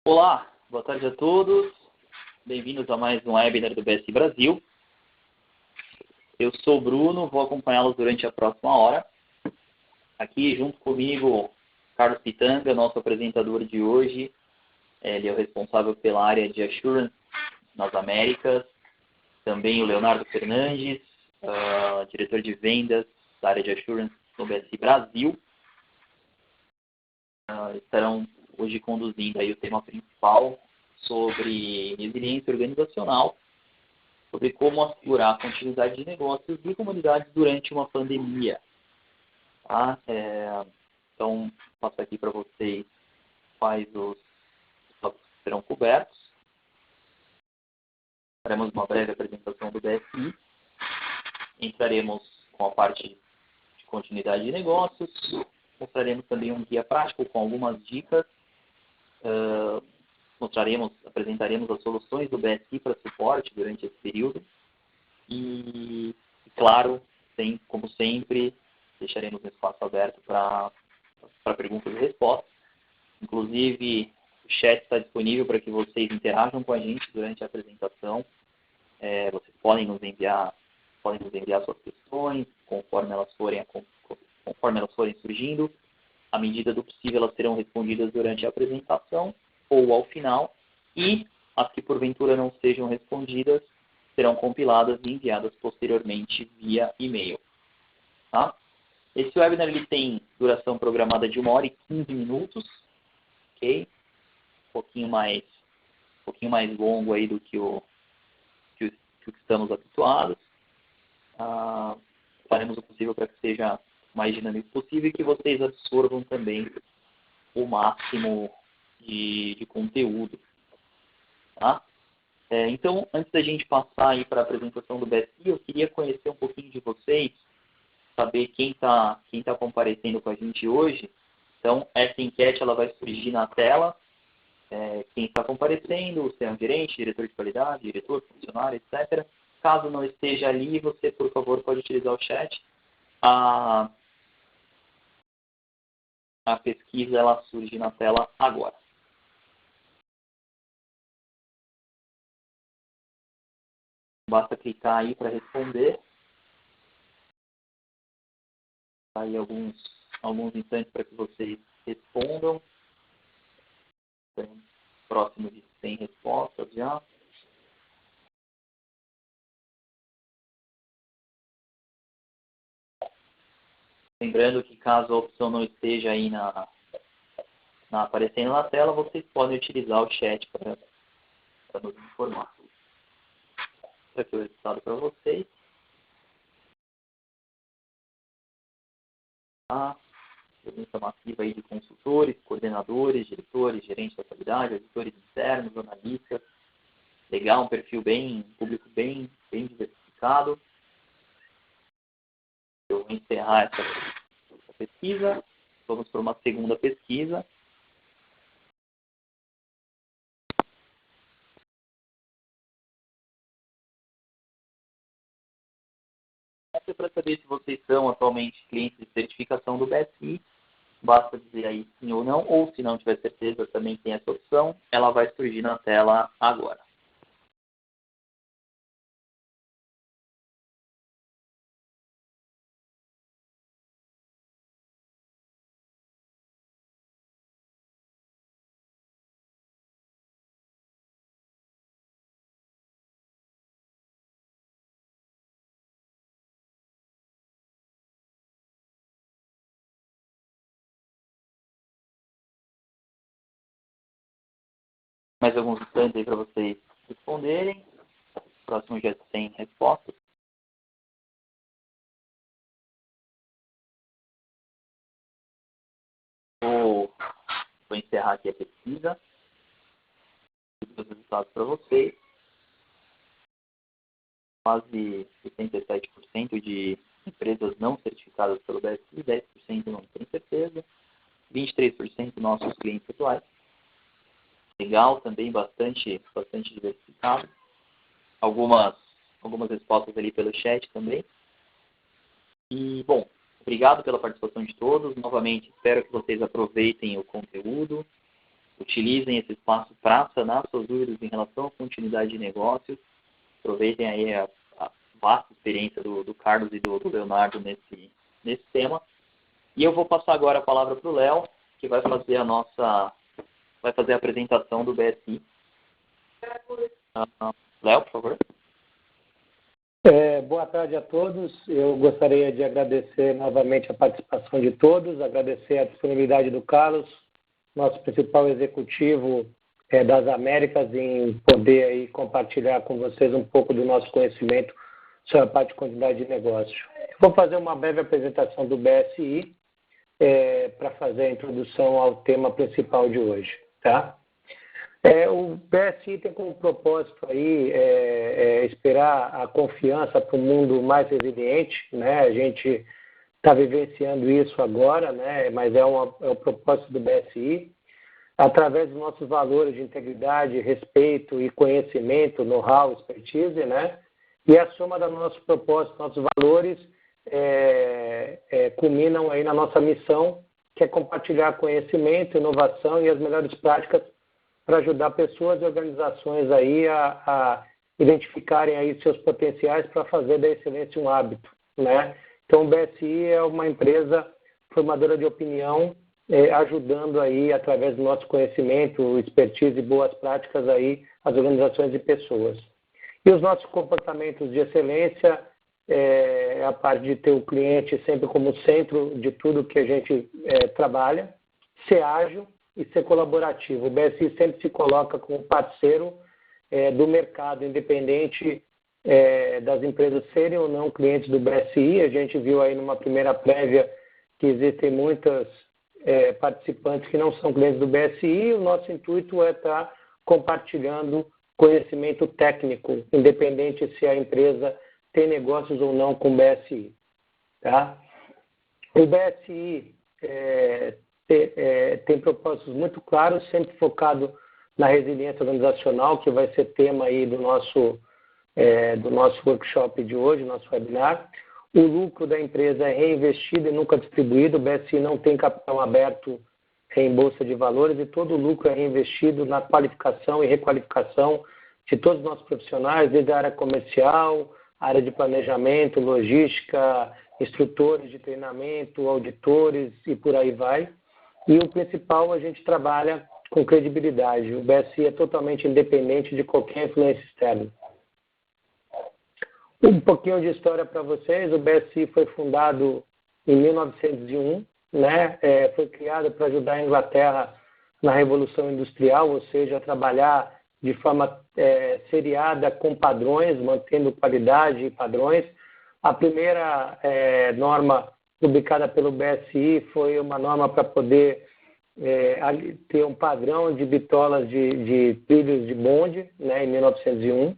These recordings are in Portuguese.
Olá, boa tarde a todos. Bem-vindos a mais um webinar do BSI Brasil. Eu sou o Bruno, vou acompanhá-los durante a próxima hora. Aqui junto comigo, Carlos Pitanga, nosso apresentador de hoje. Ele é o responsável pela área de Assurance nas Américas. Também o Leonardo Fernandes, diretor de vendas da área de Assurance no BSI Brasil. Estarão hoje conduzindo aí o tema principal sobre resiliência organizacional, sobre como assegurar a continuidade de negócios e comunidades durante uma pandemia. Tá? Então, passo aqui para vocês quais os tópicos que serão cobertos. Faremos uma breve apresentação do BSI. Entraremos com a parte de continuidade de negócios. Mostraremos também um guia prático com algumas dicas. Apresentaremos as soluções do BSI para suporte durante esse período. E claro, como sempre, deixaremos um espaço aberto para perguntas e respostas. Inclusive, o chat está disponível para que vocês interajam com a gente durante a apresentação. Vocês podem nos enviar suas questões conforme elas forem surgindo. À medida do possível, elas serão respondidas durante a apresentação ou ao final. E as que porventura não sejam respondidas serão compiladas e enviadas posteriormente via e-mail. Tá? Esse webinar ele tem duração programada de 1 hora e 15 minutos. Ok? Um pouquinho mais longo aí do que o que estamos habituados. Faremos o possível para que seja mais dinâmico possível e que vocês absorvam também o máximo de conteúdo. Tá? Então, antes da gente passar aí para a apresentação do BSI, eu queria conhecer um pouquinho de vocês, saber quem tá comparecendo com a gente hoje. Então, essa enquete ela vai surgir na tela. Quem está comparecendo, se é um gerente, diretor de qualidade, diretor, funcionário, etc. Caso não esteja ali, você, por favor, pode utilizar o chat. A pesquisa ela surge na tela agora. Basta clicar aí para responder. Aí alguns instantes para que vocês respondam. Próximo de 100 respostas já. Lembrando que caso a opção não esteja aí aparecendo na tela, vocês podem utilizar o chat para nos informar. Aqui o resultado para vocês. A presença massiva aí de consultores, coordenadores, diretores, gerentes da qualidade, auditores internos, analistas. Legal, um perfil público bem diversificado. Eu vou encerrar essa pesquisa. Vamos para uma segunda pesquisa. Essa é para saber se vocês são atualmente clientes de certificação do BSI. Basta dizer aí sim ou não, ou se não tiver certeza, também tem essa opção. Ela vai surgir na tela agora. Mais alguns instantes aí para vocês responderem. Próximo já tem respostas. Vou encerrar aqui a pesquisa. Os resultados para vocês. Quase 67% de empresas não certificadas pelo BSI, 10% não tem certeza, 23% nossos clientes atuais. Legal, também bastante diversificado. Algumas respostas ali pelo chat também. E, bom, obrigado pela participação de todos. Novamente, espero que vocês aproveitem o conteúdo. utilizem esse espaço para sanar suas dúvidas em relação à continuidade de negócios. Aproveitem aí a vasta experiência do Carlos e do Leonardo nesse tema. E eu vou passar agora a palavra para o Léo, que vai fazer a apresentação do BSI. Léo, por favor. Boa tarde a todos. Eu gostaria de agradecer novamente a participação de todos, agradecer a disponibilidade do Carlos, nosso principal executivo das Américas, em poder aí compartilhar com vocês um pouco do nosso conhecimento sobre a parte de continuidade de negócio. Eu vou fazer uma breve apresentação do BSI para fazer a introdução ao tema principal de hoje, tá? O BSI tem como propósito aí esperar a confiança para um mundo mais resiliente, né? A gente está vivenciando isso agora, né? Mas é o propósito do BSI, através dos nossos valores de integridade, respeito e conhecimento, know-how, expertise, né? E a soma do nosso propósito, nossos valores, culminam aí na nossa missão, que é compartilhar conhecimento, inovação e as melhores práticas para ajudar pessoas e organizações aí a identificarem aí seus potenciais para fazer da excelência um hábito, né? Então, o BSI é uma empresa formadora de opinião, ajudando aí, através do nosso conhecimento, expertise e boas práticas aí, as organizações e pessoas. E os nossos comportamentos de excelência a parte de ter o cliente sempre como centro de tudo que a gente trabalha, ser ágil e ser colaborativo. O BSI sempre se coloca como parceiro do mercado, independente das empresas serem ou não clientes do BSI. A gente viu aí numa primeira prévia que existem muitas participantes que não são clientes do BSI. O nosso intuito é estar compartilhando conhecimento técnico, independente se a empresa tem negócios ou não com o BSI. Tá? O BSI tem propósitos muito claros, sempre focado na resiliência organizacional, que vai ser tema aí do nosso workshop de hoje, nosso webinar. O lucro da empresa é reinvestido e nunca distribuído. O BSI não tem capital aberto em bolsa de valores e todo o lucro é reinvestido na qualificação e requalificação de todos os nossos profissionais, desde a área comercial, área de planejamento, logística, instrutores de treinamento, auditores e por aí vai. E o principal, a gente trabalha com credibilidade. O BSI é totalmente independente de qualquer influência externa. Um pouquinho de história para vocês. O BSI foi fundado em 1901, né? Foi criado para ajudar a Inglaterra na Revolução Industrial, ou seja, trabalhar de forma seriada com padrões, mantendo qualidade e padrões. A primeira norma publicada pelo BSI foi uma norma para poder ter um padrão de bitolas de trilhos de bonde, né, em 1901.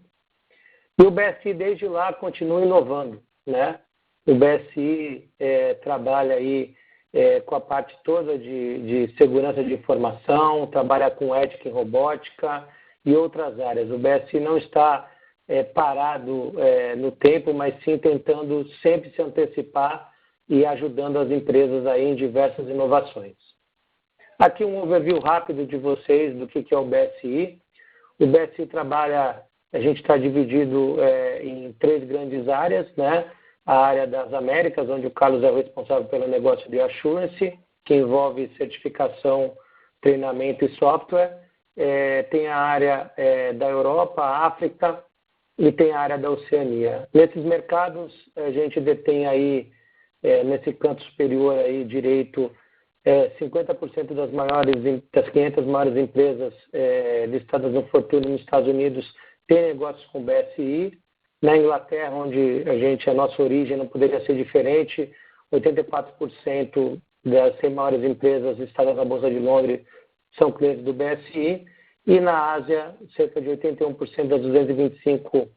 E o BSI, desde lá, continua inovando, né? O BSI trabalha aí com a parte toda de segurança de informação, trabalha com ética em robótica e outras áreas. O BSI não está parado no tempo, mas sim tentando sempre se antecipar e ajudando as empresas aí em diversas inovações. Aqui um overview rápido de vocês do que é o BSI. O BSI trabalha, a gente está dividido em 3 grandes áreas, né? A área das Américas, onde o Carlos é o responsável pelo negócio de Assurance, que envolve certificação, treinamento e software. Tem a área da Europa, África e tem a área da Oceania. Nesses mercados, a gente detém aí, nesse canto superior aí direito, 50% das 500 maiores empresas listadas no Fortune nos Estados Unidos têm negócios com BSI. Na Inglaterra, onde a nossa origem não poderia ser diferente, 84% das 100 maiores empresas listadas na Bolsa de Londres são clientes do BSI. E na Ásia, cerca de 81% das 225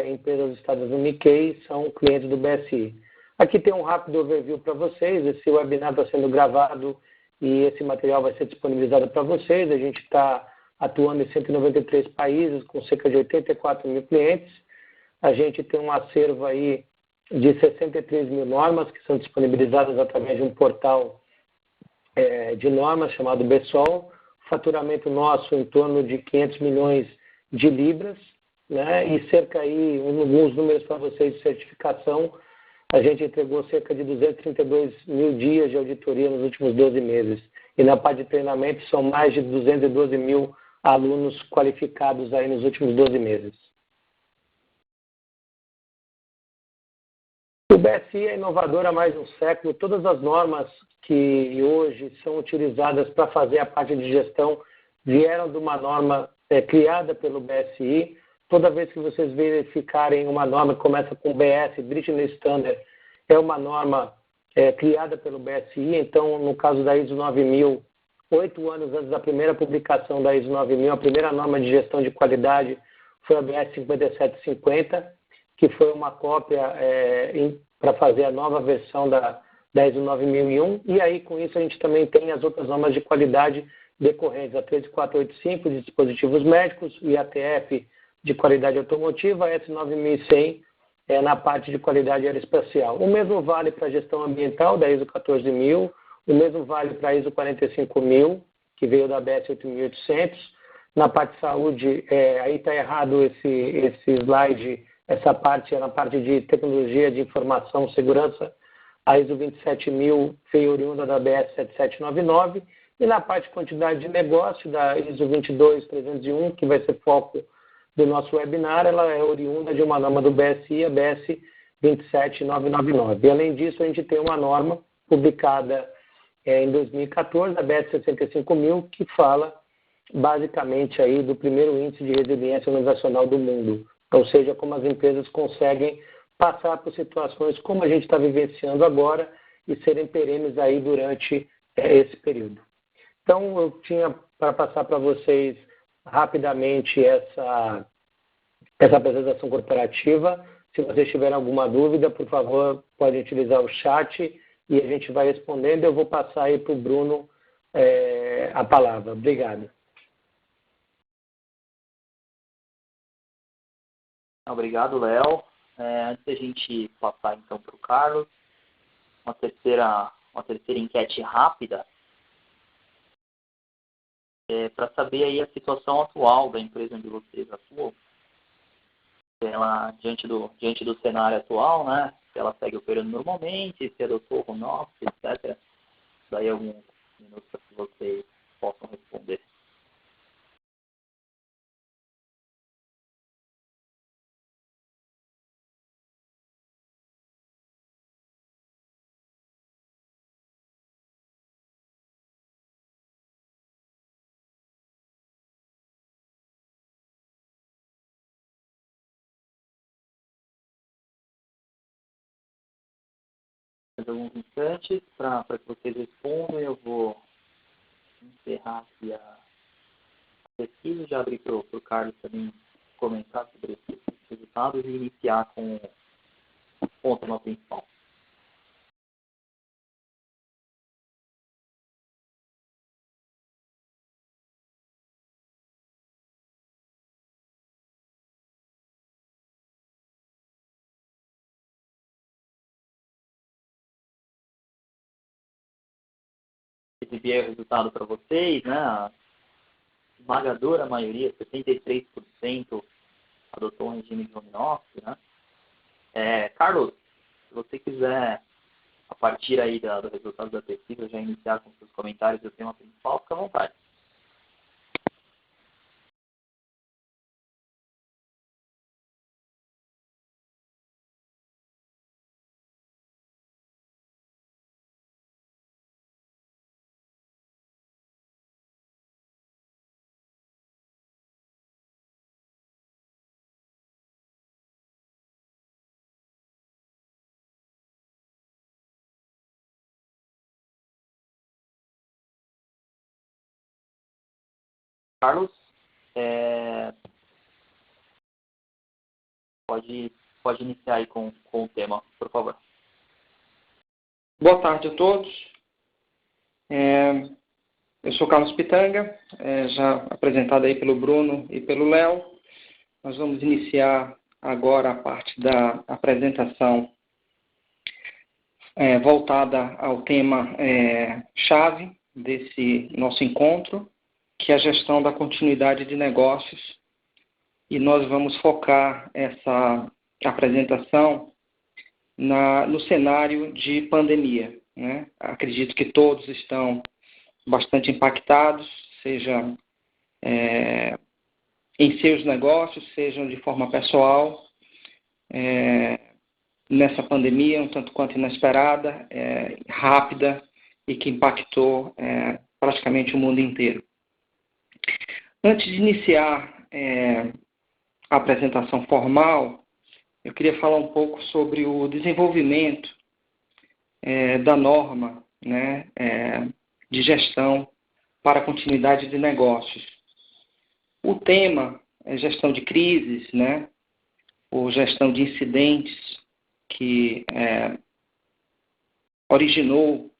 empresas listadas no Nikkei são clientes do BSI. Aqui tem um rápido overview para vocês. Esse webinar está sendo gravado e esse material vai ser disponibilizado para vocês. A gente está atuando em 193 países, com cerca de 84 mil clientes. A gente tem um acervo aí de 63 mil normas que são disponibilizadas através de um portal de normas chamado BSOL. faturamento nosso em torno de 500 milhões de libras, né? E cerca aí, alguns números para vocês de certificação, a gente entregou cerca de 232 mil dias de auditoria nos últimos 12 meses. E na parte de treinamento são mais de 212 mil alunos qualificados aí nos últimos 12 meses. O BSI é inovador há mais de um século. Todas as normas que hoje são utilizadas para fazer a parte de gestão vieram de uma norma criada pelo BSI. Toda vez que vocês verificarem uma norma que começa com BS, British Standard, é uma norma criada pelo BSI. Então, no caso da ISO 9000, 8 anos antes da primeira publicação da ISO 9000, a primeira norma de gestão de qualidade foi a BS 5750, que foi uma cópia para fazer a nova versão da ISO 9001. E aí, com isso, a gente também tem as outras normas de qualidade decorrentes, a 13485 de dispositivos médicos, o IATF de qualidade automotiva, a S9100 na parte de qualidade aeroespacial. O mesmo vale para a gestão ambiental da ISO 14000, o mesmo vale para a ISO 45000, que veio da BS 8800. Na parte de saúde, aí está errado esse slide, essa parte é na parte de tecnologia de informação e segurança, a ISO 27000 veio oriunda da BS 7799, e na parte de quantidade de negócio da ISO 22301, que vai ser foco do nosso webinar, ela é oriunda de uma norma do BSI, a BS 27999. E além disso, a gente tem uma norma publicada em 2014, a BS 65000, que fala basicamente aí do primeiro índice de resiliência organizacional do mundo, ou seja, como as empresas conseguem passar por situações como a gente está vivenciando agora e serem perenes aí durante esse período. Então, eu tinha para passar para vocês rapidamente essa apresentação corporativa. Se vocês tiverem alguma dúvida, por favor, podem utilizar o chat e a gente vai respondendo. Eu vou passar aí para o Bruno a palavra. Obrigado. Obrigado, Léo. Antes da gente passar então para o Carlos, uma terceira enquete rápida, para saber aí a situação atual da empresa onde vocês atuam, diante do cenário atual, né? Se ela segue operando normalmente, se adotou home office, etc. Daí alguns minutos para que vocês possam responder. Alguns instantes para que vocês respondam. Eu vou encerrar aqui a pesquisa, já abrir para o Carlos também comentar sobre esses resultados e iniciar com o tema principal. Enviei o resultado para vocês, né? A esmagadora maioria, 73%, adotou um regime de home office, né? Carlos, se você quiser, a partir aí do resultado da pesquisa, já iniciar com seus comentários do tema principal, fica à vontade. Carlos, pode iniciar aí com o tema, por favor. Boa tarde a todos. Eu sou Carlos Pitanga, já apresentado aí pelo Bruno e pelo Léo. Nós vamos iniciar agora a parte da apresentação voltada ao tema chave desse nosso encontro, que é a gestão da continuidade de negócios, e nós vamos focar essa apresentação no cenário de pandemia, né? Acredito que todos estão bastante impactados, seja em seus negócios, sejam de forma pessoal, nessa pandemia um tanto quanto inesperada, rápida e que impactou praticamente o mundo inteiro. Antes de iniciar a apresentação formal, eu queria falar um pouco sobre o desenvolvimento da norma, né, de gestão para a continuidade de negócios. O tema é gestão de crises, né, ou gestão de incidentes, que originou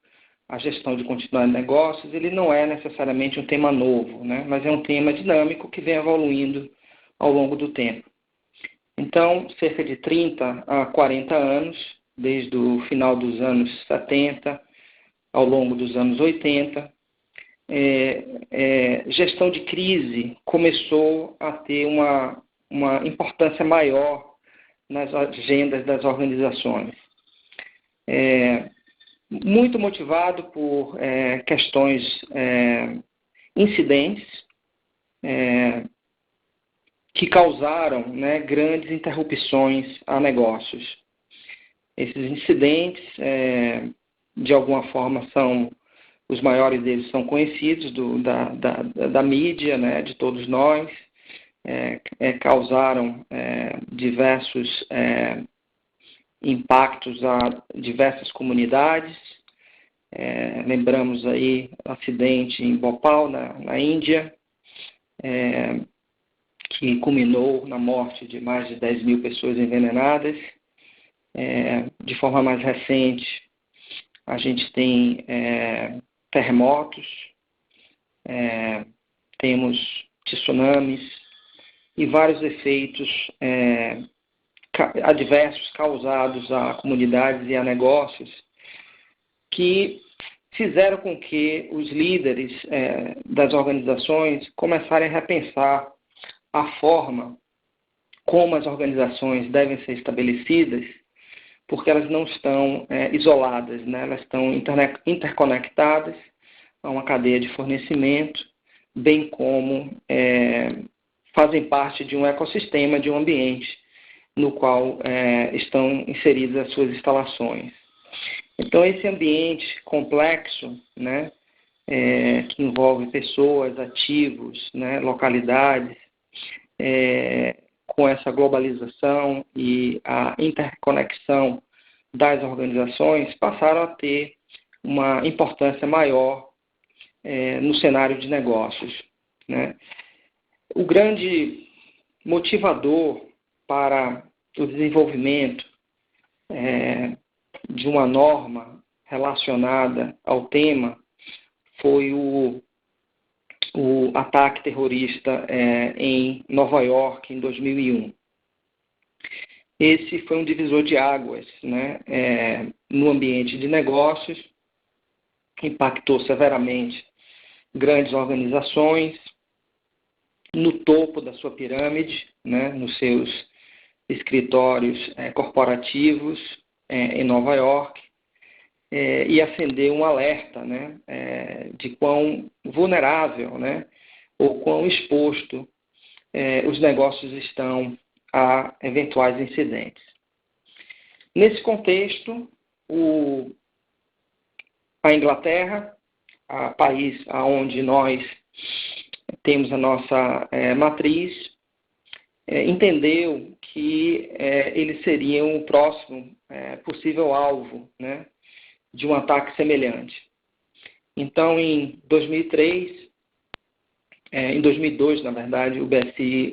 a gestão de continuidade de negócios. Ele não é necessariamente um tema novo, né, mas é um tema dinâmico que vem evoluindo ao longo do tempo. Então, cerca de 30 a 40 anos, desde o final dos anos 70, ao longo dos anos 80, gestão de crise começou a ter uma importância maior nas agendas das organizações. Muito motivado por questões incidentes que causaram, né, grandes interrupções a negócios. Esses incidentes, de alguma forma, os maiores deles são conhecidos da mídia, né, de todos nós, causaram diversos impactos a diversas comunidades. Lembramos aí o acidente em Bhopal, na Índia, que culminou na morte de mais de 10 mil pessoas envenenadas. De forma mais recente, a gente tem terremotos, temos tsunamis e vários efeitos adversos causados a comunidades e a negócios que fizeram com que os líderes das organizações começarem a repensar a forma como as organizações devem ser estabelecidas, porque elas não estão isoladas, né? Elas estão interconectadas a uma cadeia de fornecimento, bem como fazem parte de um ecossistema, de um ambiente no qual estão inseridas as suas instalações. Então, esse ambiente complexo, né, que envolve pessoas, ativos, né, localidades, com essa globalização e a interconexão das organizações, passaram a ter uma importância maior no cenário de negócios, né? O grande motivador para o desenvolvimento de uma norma relacionada ao tema foi o ataque terrorista em Nova York, em 2001. Esse foi um divisor de águas, né, no ambiente de negócios, impactou severamente grandes organizações, no topo da sua pirâmide, né, nos seus escritórios corporativos em Nova York, e acendeu um alerta, né, de quão vulnerável, né, ou quão exposto os negócios estão a eventuais incidentes. Nesse contexto, a Inglaterra, país onde nós temos a nossa matriz, entendeu que eles seriam o próximo possível alvo, né, de um ataque semelhante. Então, em 2003, em 2002, na verdade, o BSI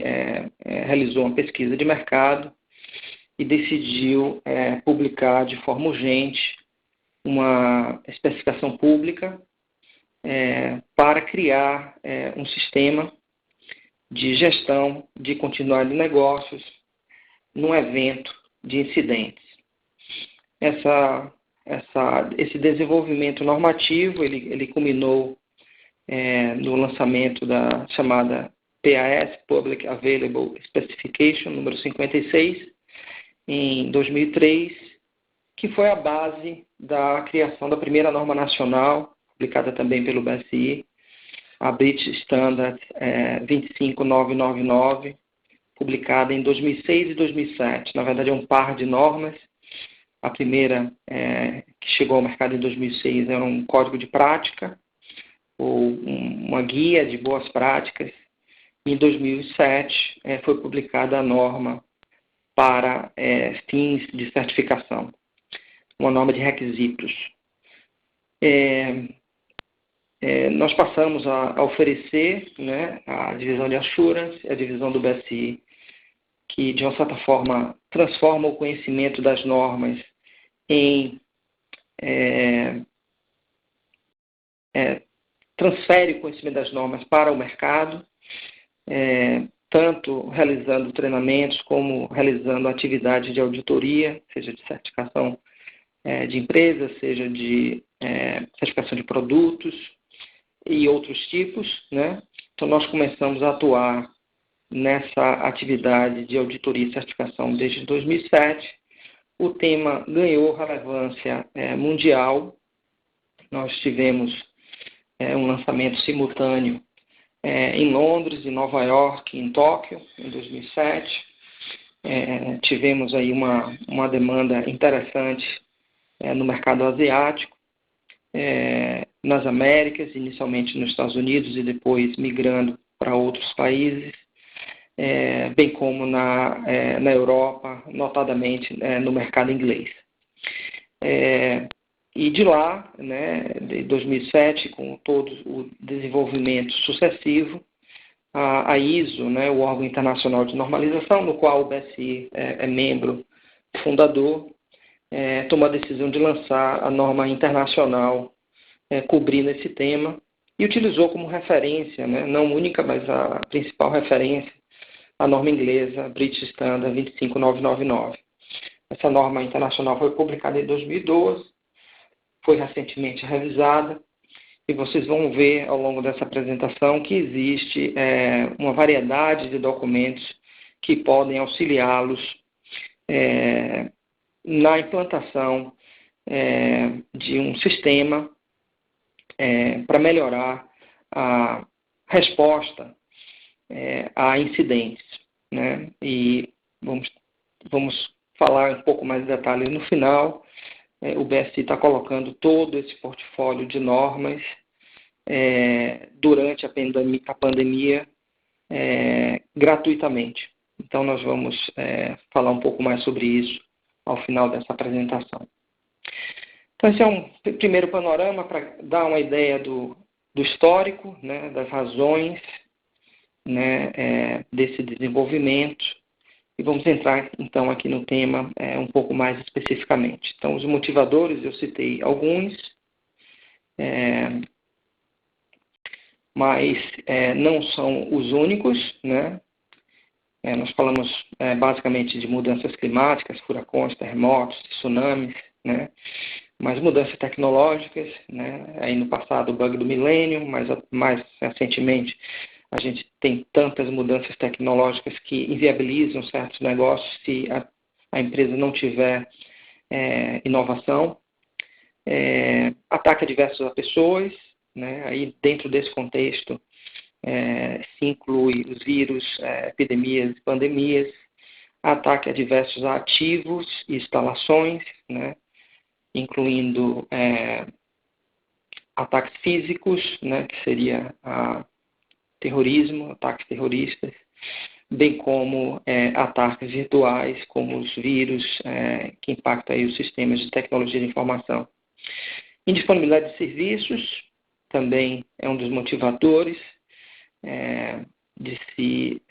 realizou uma pesquisa de mercado e decidiu publicar de forma urgente uma especificação pública para criar um sistema de gestão de continuidade de negócios num evento de incidentes. Esse desenvolvimento normativo, ele culminou no lançamento da chamada PAS, Public Available Specification, número 56, em 2003, que foi a base da criação da primeira norma nacional, publicada também pelo BSI, a British Standard 25999, publicada em 2006 e 2007. Na verdade, é um par de normas. A primeira, que chegou ao mercado em 2006, era um código de prática, ou uma guia de boas práticas. Em 2007, foi publicada a norma para fins de certificação, uma norma de requisitos. Nós passamos a oferecer, né, a divisão de Assurance, a divisão do BSI, que, de uma certa forma, transforma o conhecimento das normas transfere o conhecimento das normas para o mercado, tanto realizando treinamentos como realizando atividades de auditoria, seja de certificação de empresas, seja de certificação de produtos e outros tipos, né? Então, nós começamos a atuar nessa atividade de auditoria e certificação desde 2007. O tema ganhou relevância mundial. Nós tivemos um lançamento simultâneo em Londres, em Nova York, em Tóquio, em 2007. Tivemos aí uma demanda interessante no mercado asiático, nas Américas, inicialmente nos Estados Unidos e depois migrando para outros países, bem como na Europa, notadamente no mercado inglês. E de lá, né, de 2007, com todo o desenvolvimento sucessivo, a ISO, né, o órgão internacional de normalização, no qual o BSI é membro fundador, tomou a decisão de lançar a norma internacional cobrindo esse tema e utilizou como referência, né, não única, mas a principal referência, a norma inglesa British Standard 25999. Essa norma internacional foi publicada em 2012, foi recentemente revisada, e vocês vão ver ao longo dessa apresentação que existe uma variedade de documentos que podem auxiliá-los na implantação de um sistema para melhorar a resposta a incidentes, né? E vamos falar um pouco mais de detalhes no final. O BSI está colocando todo esse portfólio de normas durante a pandemia gratuitamente. Então, nós vamos falar um pouco mais sobre isso ao final dessa apresentação. Então, esse é um primeiro panorama para dar uma ideia do histórico, né, das razões, né, desse desenvolvimento. E vamos entrar, então, aqui no tema um pouco mais especificamente. Então, os motivadores, eu citei alguns, mas não são os únicos, né? Nós falamos basicamente de mudanças climáticas, furacões, terremotos, tsunamis, né? Mas mudanças tecnológicas, né? Aí no passado o bug do milênio, mas mais recentemente a gente tem tantas mudanças tecnológicas que inviabilizam certos negócios se a empresa não tiver inovação. Ataque a diversas pessoas, né? Aí dentro desse contexto se inclui os vírus, epidemias e pandemias, ataque a diversos ativos e instalações, né? Incluindo ataques físicos, né? Que seria terrorismo, ataques terroristas, bem como ataques virtuais, como os vírus que impactam aí os sistemas de tecnologia de informação. Indisponibilidade de serviços também é um dos motivadores de se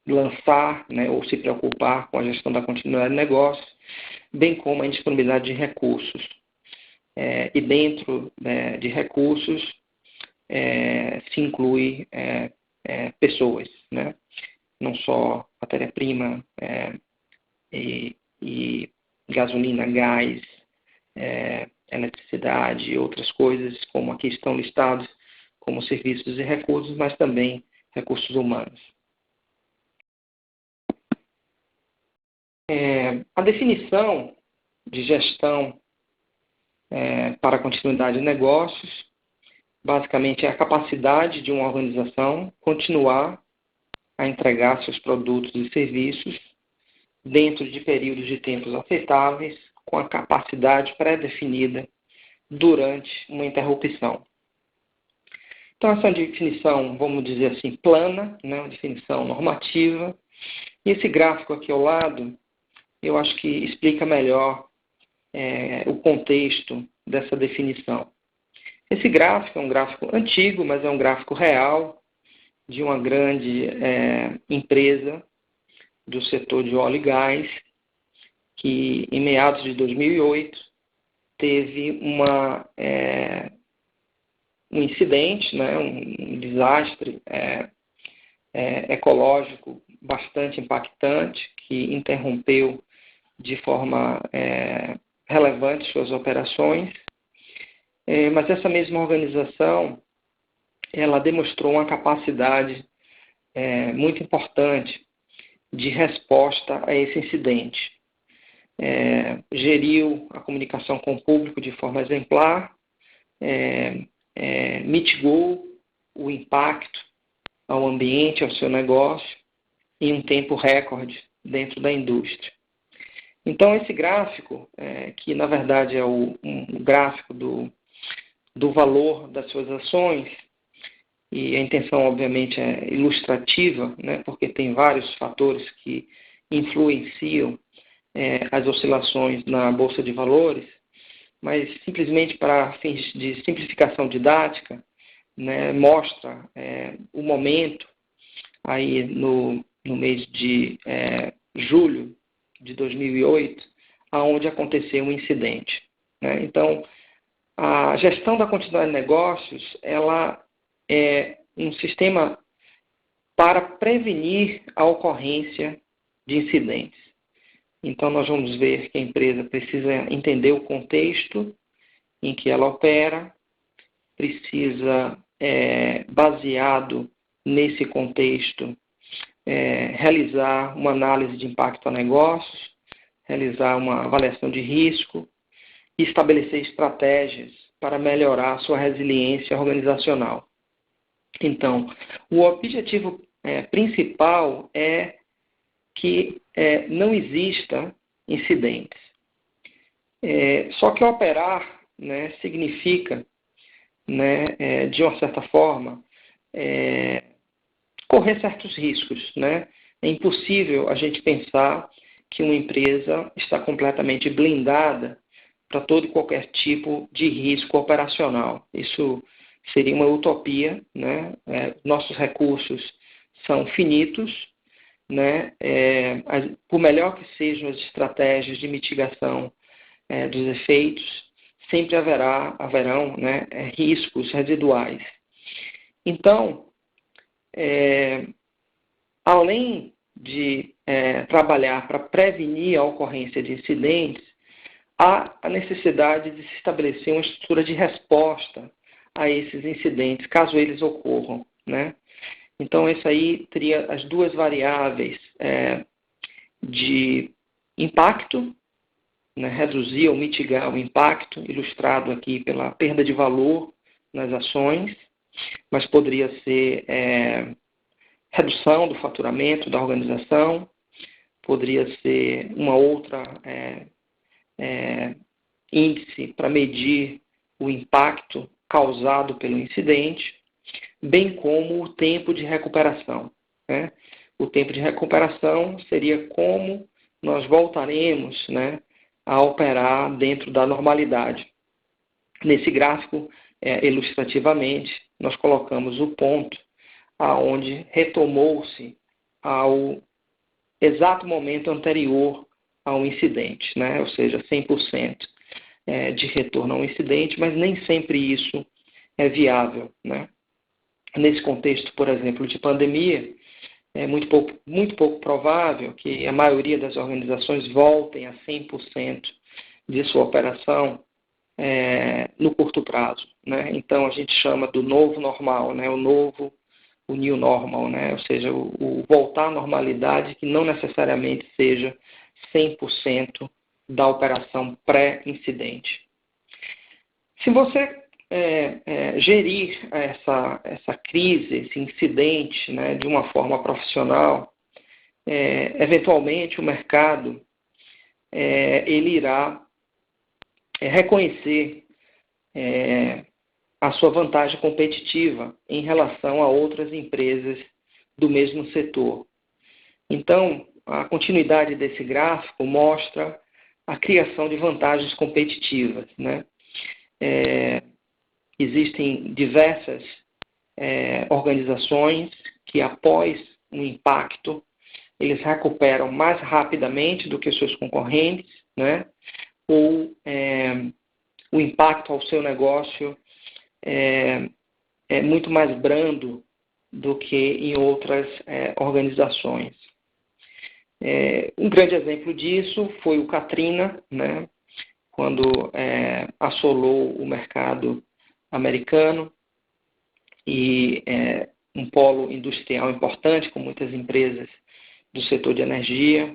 lançar, né, ou se preocupar com a gestão da continuidade de negócio, bem como a indisponibilidade de recursos. E dentro de recursos se inclui pessoas, né? Não só matéria-prima e gasolina, gás, eletricidade e outras coisas, como aqui estão listados, como serviços e recursos, mas também recursos humanos. A definição de gestão para a continuidade de negócios, basicamente é a capacidade de uma organização continuar a entregar seus produtos e serviços dentro de períodos de tempos aceitáveis, com a capacidade pré-definida durante uma interrupção. Então, essa definição, vamos dizer assim, plana, né, uma definição normativa. E esse gráfico aqui ao lado, eu acho que explica melhor o contexto dessa definição. Esse gráfico é um gráfico antigo, mas é um gráfico real de uma grande empresa do setor de óleo e gás, que em meados de 2008 teve um incidente, né, um desastre ecológico bastante impactante, que interrompeu de forma relevante suas operações. Mas essa mesma organização, ela demonstrou uma capacidade muito importante de resposta a esse incidente. Geriu a comunicação com o público de forma exemplar, mitigou o impacto ao ambiente, ao seu negócio, em um tempo recorde dentro da indústria. Então, esse gráfico, que na verdade é um gráfico do valor das suas ações, e a intenção, obviamente, é ilustrativa, né, porque tem vários fatores que influenciam as oscilações na Bolsa de Valores, mas simplesmente para fins de simplificação didática, né, mostra o momento aí no mês de julho de 2008, aonde aconteceu um incidente, né? Então, a gestão da continuidade de negócios, ela é um sistema para prevenir a ocorrência de incidentes. Então, nós vamos ver que a empresa precisa entender o contexto em que ela opera, precisa, baseado nesse contexto, realizar uma análise de impacto a negócios, realizar uma avaliação de risco e estabelecer estratégias para melhorar a sua resiliência organizacional. Então, o objetivo principal é que não exista incidentes. Só que operar, né, significa, né, de uma certa forma, correr certos riscos, né? É impossível a gente pensar que uma empresa está completamente blindada para todo e qualquer tipo de risco operacional. Isso seria uma utopia, né? Nossos recursos são finitos, né? Por melhor que sejam as estratégias de mitigação dos efeitos, sempre haverão, né, riscos residuais. Então, além de trabalhar para prevenir a ocorrência de incidentes, há a necessidade de se estabelecer uma estrutura de resposta a esses incidentes, caso eles ocorram, né? Então, isso aí teria as duas variáveis de impacto, né, reduzir ou mitigar o impacto, ilustrado aqui pela perda de valor nas ações, mas poderia ser redução do faturamento da organização, poderia ser uma outra índice para medir o impacto causado pelo incidente, bem como o tempo de recuperação, né? O tempo de recuperação seria como nós voltaremos, né, a operar dentro da normalidade. Nesse gráfico, ilustrativamente, nós colocamos o ponto aonde retomou-se ao exato momento anterior ao incidente, né? Ou seja, 100% de retorno ao incidente, mas nem sempre isso é viável, né? Nesse contexto, por exemplo, de pandemia, é muito pouco provável que a maioria das organizações voltem a 100% de sua operação no curto prazo, né? Então, a gente chama do novo normal, né? O new normal, né? Ou seja, o voltar à normalidade que não necessariamente seja 100% da operação pré-incidente. Se você gerir essa crise, esse incidente, né, de uma forma profissional, eventualmente o mercado ele irá reconhecer a sua vantagem competitiva em relação a outras empresas do mesmo setor. Então, a continuidade desse gráfico mostra a criação de vantagens competitivas, né? Existem diversas organizações que, após um impacto, eles recuperam mais rapidamente do que seus concorrentes, né? Ou o impacto ao seu negócio é muito mais brando do que em outras organizações. Um grande exemplo disso foi o Katrina, né? Quando assolou o mercado americano e um polo industrial importante com muitas empresas do setor de energia.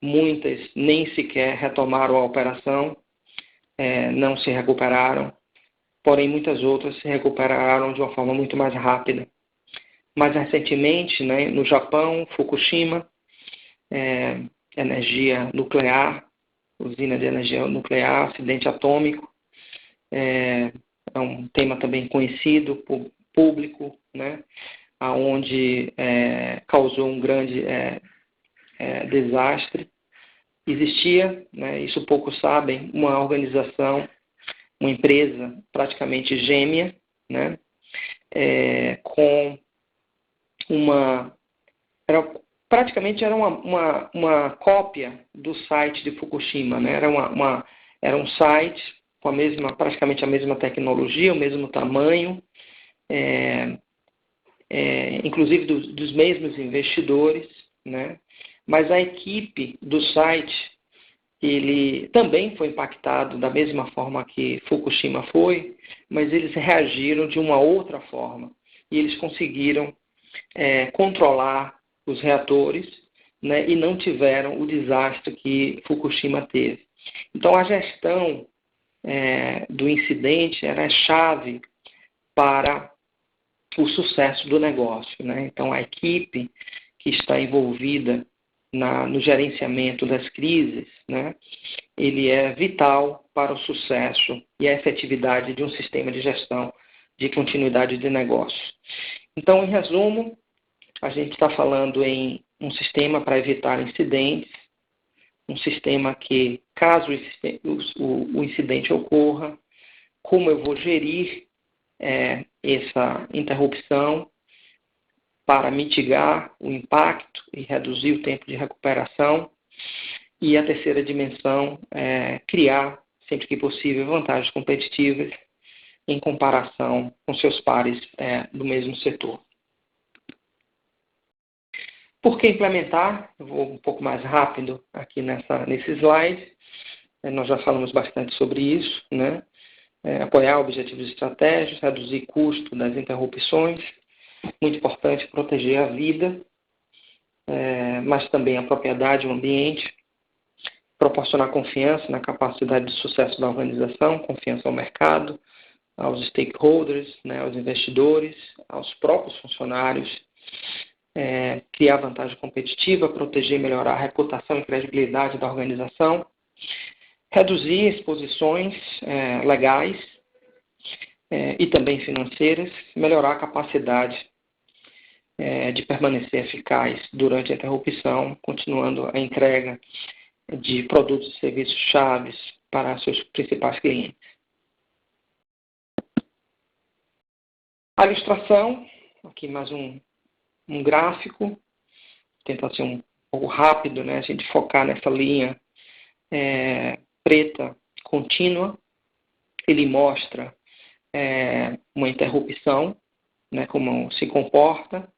Muitas nem sequer retomaram a operação, não se recuperaram, porém muitas outras se recuperaram de uma forma muito mais rápida. Mais recentemente, né, no Japão, Fukushima, energia nuclear, usina de energia nuclear, acidente atômico, é um tema também conhecido, público, né, onde causou um grande desastre. Existia, né, isso poucos sabem, uma organização, uma empresa praticamente gêmea, né, com praticamente era uma cópia do site de Fukushima, né? Era um site com praticamente a mesma tecnologia, o mesmo tamanho, inclusive dos mesmos investidores, né? Mas a equipe do site, ele também foi impactado da mesma forma que Fukushima foi, mas eles reagiram de uma outra forma. E eles conseguiram controlar os reatores, né, e não tiveram o desastre que Fukushima teve. Então, a gestão do incidente era a chave para o sucesso do negócio, né? Então, a equipe que está envolvida no gerenciamento das crises, né, ele é vital para o sucesso e a efetividade de um sistema de gestão de continuidade de negócio. Então, em resumo, a gente está falando em um sistema para evitar incidentes, um sistema que, caso o incidente ocorra, como eu vou gerir essa interrupção para mitigar o impacto e reduzir o tempo de recuperação. E a terceira dimensão é criar, sempre que possível, vantagens competitivas em comparação com seus pares do mesmo setor. Por que implementar? Eu vou um pouco mais rápido aqui nesse slide. Nós já falamos bastante sobre isso, né? Apoiar objetivos estratégicos, reduzir custo das interrupções. Muito importante proteger a vida, mas também a propriedade, o ambiente. Proporcionar confiança na capacidade de sucesso da organização, confiança ao mercado, aos stakeholders, né, aos investidores, aos próprios funcionários. Criar vantagem competitiva, proteger e melhorar a reputação e credibilidade da organização, reduzir exposições legais e também financeiras, melhorar a capacidade de permanecer eficaz durante a interrupção, continuando a entrega de produtos e serviços chaves para seus principais clientes. A ilustração, aqui mais um gráfico, tentar ser um pouco rápido, né? A gente focar nessa linha preta contínua. Ele mostra uma interrupção, né, como se comporta.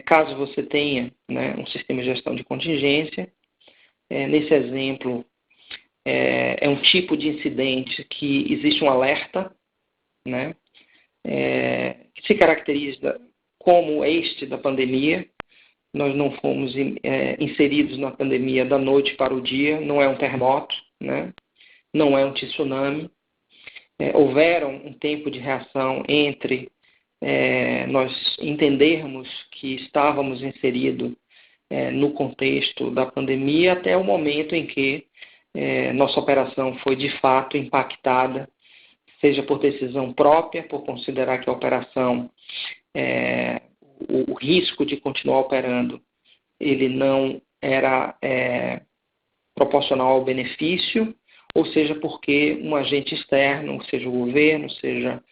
Caso você tenha, né, um sistema de gestão de contingência, nesse exemplo, é um tipo de incidente que existe um alerta, né, que se caracteriza como este da pandemia. Nós não fomos inseridos na pandemia da noite para o dia, não é um terremoto, né, não é um tsunami. Houveram um tempo de reação entre nós entendermos que estávamos inseridos no contexto da pandemia até o momento em que nossa operação foi de fato impactada, seja por decisão própria, por considerar que a operação, o risco de continuar operando, ele não era proporcional ao benefício, ou seja, porque um agente externo, seja o governo, seja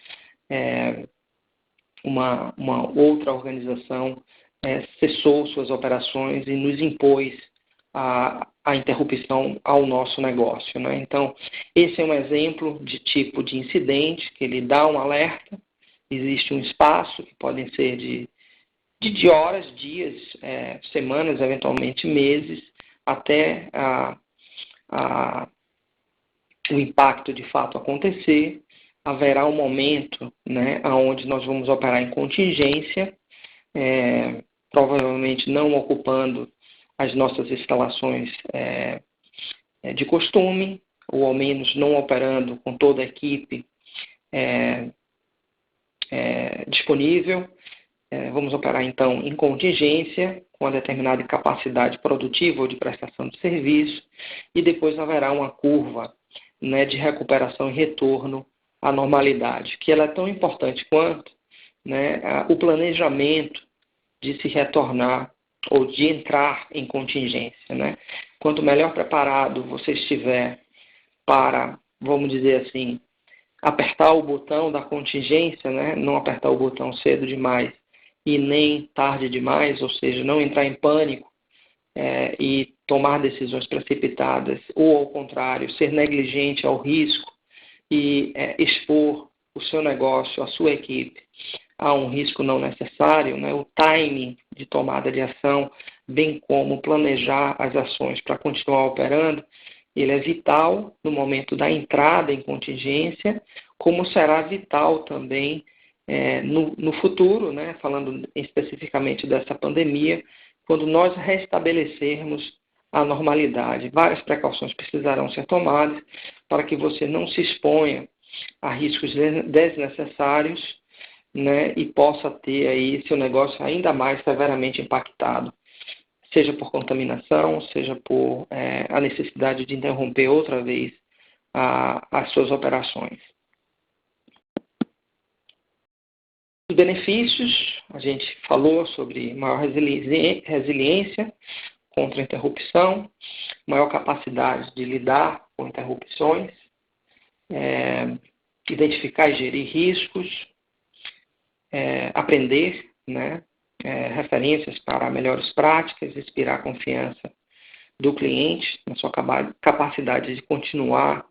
uma outra organização, cessou suas operações e nos impôs a interrupção ao nosso negócio, né? Então, esse é um exemplo de tipo de incidente que ele dá um alerta. Existe um espaço que podem ser de horas, dias, semanas, eventualmente meses, até o impacto de fato acontecer. Haverá um momento, né, onde nós vamos operar em contingência, provavelmente não ocupando as nossas instalações de costume, ou ao menos não operando com toda a equipe disponível. Vamos operar, então, em contingência, com uma determinada capacidade produtiva ou de prestação de serviço, e depois haverá uma curva, né, de recuperação e retorno à normalidade, que ela é tão importante quanto, né, o planejamento de se retornar ou de entrar em contingência, né? Quanto melhor preparado você estiver para, vamos dizer assim, apertar o botão da contingência, né? Não apertar o botão cedo demais e nem tarde demais, ou seja, não entrar em pânico e tomar decisões precipitadas, ou ao contrário, ser negligente ao risco e expor o seu negócio, a sua equipe, a um risco não necessário, né? O timing de tomada de ação, bem como planejar as ações para continuar operando, ele é vital no momento da entrada em contingência, como será vital também no futuro, né? Falando especificamente dessa pandemia, quando nós restabelecermos a normalidade. Várias precauções precisarão ser tomadas para que você não se exponha a riscos desnecessários, né, e possa ter aí seu negócio ainda mais severamente impactado, seja por contaminação, seja por a necessidade de interromper outra vez as suas operações. Os benefícios, a gente falou sobre maior resiliência contra a interrupção, maior capacidade de lidar com interrupções, identificar e gerir riscos, aprender, né, referências para melhores práticas, inspirar a confiança do cliente na sua capacidade de continuar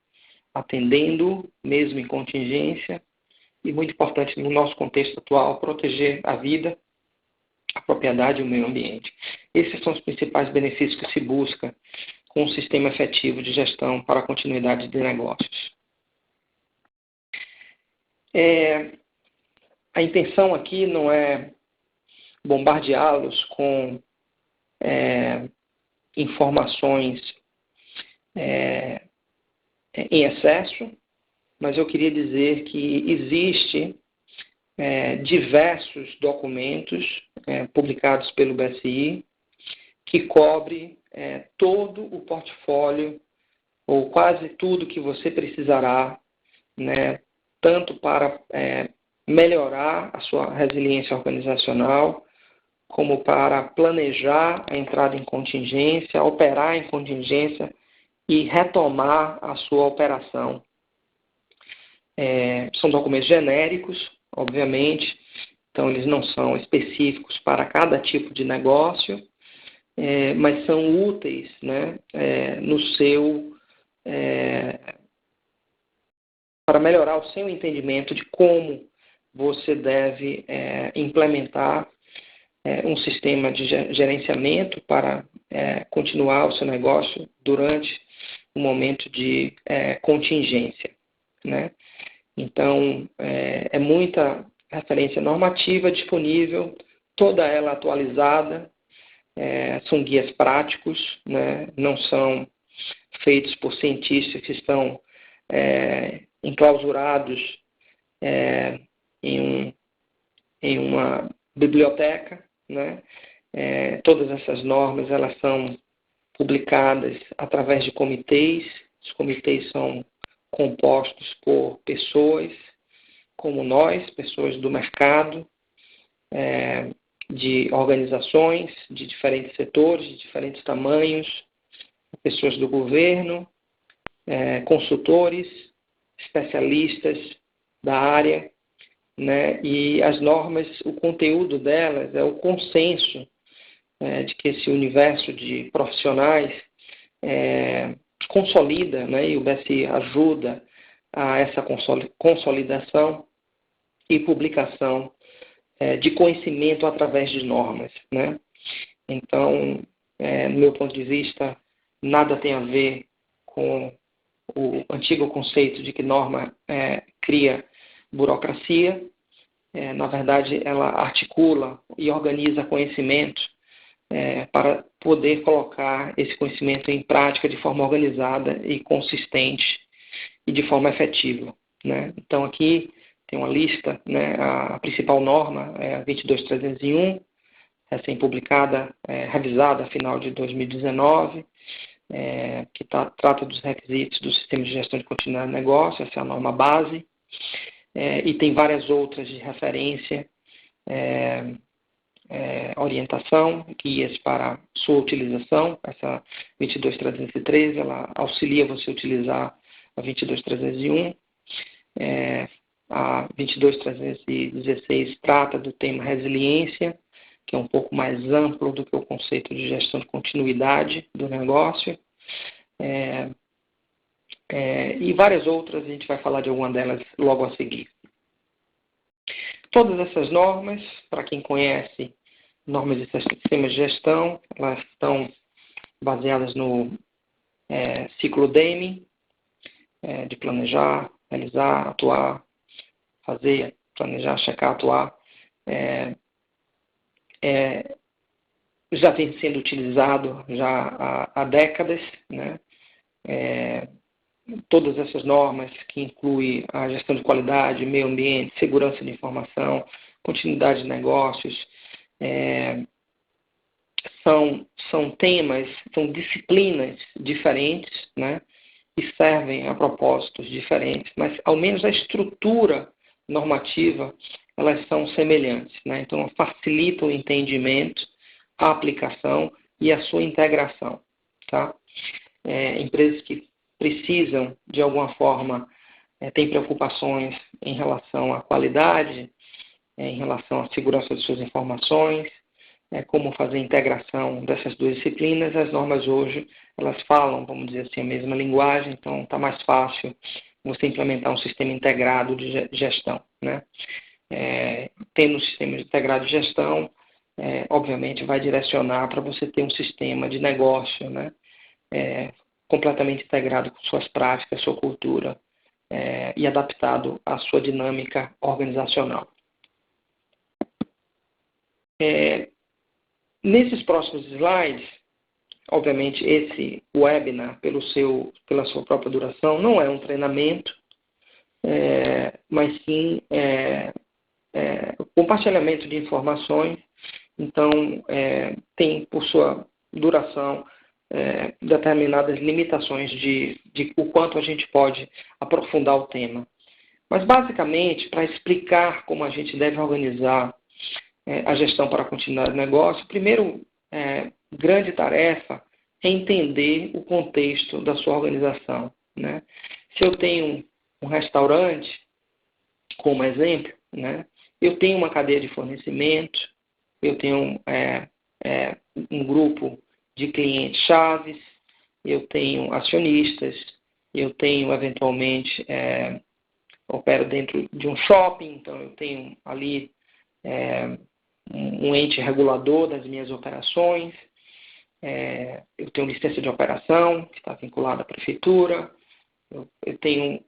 atendendo, mesmo em contingência, e muito importante no nosso contexto atual, proteger a vida, a propriedade e o meio ambiente. Esses são os principais benefícios que se busca com um sistema efetivo de gestão para a continuidade de negócios. A intenção aqui não é bombardeá-los com informações em excesso, mas eu queria dizer que existe diversos documentos publicados pelo BSI que cobre todo o portfólio, ou quase tudo que você precisará, né, tanto para melhorar a sua resiliência organizacional, como para planejar a entrada em contingência, operar em contingência e retomar a sua operação. São documentos genéricos, obviamente, então eles não são específicos para cada tipo de negócio, mas são úteis, né, para melhorar o seu entendimento de como você deve implementar um sistema de gerenciamento para continuar o seu negócio durante um momento de contingência, né? Então, é muita referência normativa disponível, toda ela atualizada, são guias práticos, né? Não são feitos por cientistas que estão enclausurados em uma biblioteca, né? Todas essas normas elas são publicadas através de comitês. Os comitês são compostos por pessoas como nós, pessoas do mercado, de organizações de diferentes setores, de diferentes tamanhos, pessoas do governo, consultores, especialistas da área, né? E as normas, o conteúdo delas é o consenso de que esse universo de profissionais consolida, né? E o BSI ajuda a essa consolidação e publicação de conhecimento através de normas, né? Então, no meu ponto de vista, nada tem a ver com o antigo conceito de que norma cria burocracia. Na verdade, ela articula e organiza conhecimento para poder colocar esse conhecimento em prática de forma organizada e consistente e de forma efetiva, né? Então, aqui tem uma lista, né? A principal norma é a 22301, recém-publicada, revisada a final de 2019, que trata dos requisitos do sistema de gestão de continuidade de negócio, essa é a norma base, e tem várias outras de referência, orientação, guias para sua utilização. Essa 22313, ela auxilia você a utilizar a 22301. A 22316 trata do tema resiliência, que é um pouco mais amplo do que o conceito de gestão de continuidade do negócio. E várias outras, a gente vai falar de alguma delas logo a seguir. Todas essas normas, para quem conhece normas de sistema de gestão, elas estão baseadas no ciclo Deming, de planejar, realizar, atuar, fazer, planejar, checar, atuar. Já vem sendo utilizado já há décadas, né? Todas essas normas, que incluem a gestão de qualidade, meio ambiente, segurança de informação, continuidade de negócios, são temas, são disciplinas diferentes, né? E servem a propósitos diferentes, mas ao menos a estrutura normativa, elas são semelhantes, né? Então, facilita o entendimento, a aplicação e a sua integração, tá? Empresas que precisam, de alguma forma, têm preocupações em relação à qualidade, em relação à segurança de suas informações, como fazer a integração dessas duas disciplinas. As normas hoje, elas falam, vamos dizer assim, a mesma linguagem, então está mais fácil você implementar um sistema integrado de gestão, né? Tendo um sistema integrado de gestão, obviamente vai direcionar para você ter um sistema de negócio, né? Completamente integrado com suas práticas, sua cultura, e adaptado à sua dinâmica organizacional. Nesses próximos slides, obviamente esse webinar, pela sua própria duração, não é um treinamento, mas sim compartilhamento de informações. Então, tem por sua duração determinadas limitações de o quanto a gente pode aprofundar o tema. Mas, basicamente, para explicar como a gente deve organizar a gestão para a continuidade do negócio, primeiro, grande tarefa é entender o contexto da sua organização, né? Se eu tenho um restaurante, como exemplo, né, eu tenho uma cadeia de fornecimento, eu tenho um grupo de clientes chaves, eu tenho acionistas, eu tenho, eventualmente, opero dentro de um shopping, então eu tenho ali um ente regulador das minhas operações, eu tenho licença de operação, que está vinculada à prefeitura, eu tenho,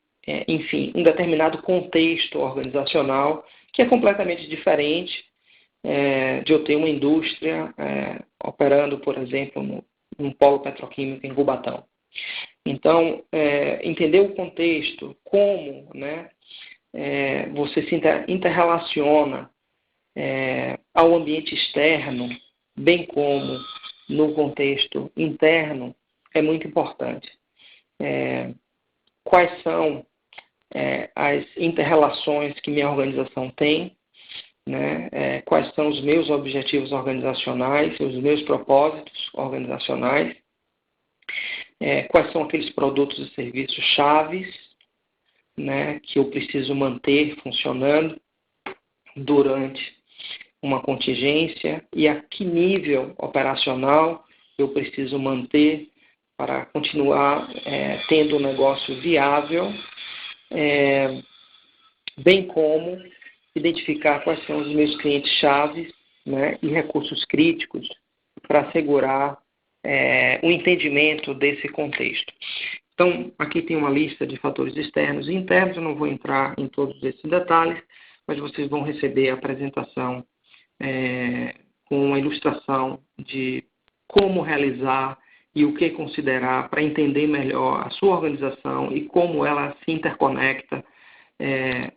enfim, um determinado contexto organizacional que é completamente diferente de eu ter uma indústria operando, por exemplo, num polo petroquímico em Cubatão. Então, entender o contexto, como, né, você se interrelaciona ao ambiente externo, bem como no contexto interno, é muito importante. Quais são as interrelações que minha organização tem, né? Quais são os meus objetivos organizacionais, os meus propósitos organizacionais, quais são aqueles produtos e serviços chaves, né, que eu preciso manter funcionando durante uma contingência e a que nível operacional eu preciso manter para continuar tendo um negócio viável, bem como identificar quais são os meus clientes chaves, né, e recursos críticos para assegurar o entendimento desse contexto. Então, aqui tem uma lista de fatores externos e internos, eu não vou entrar em todos esses detalhes, mas vocês vão receber a apresentação com uma ilustração de como realizar e o que considerar para entender melhor a sua organização e como ela se interconecta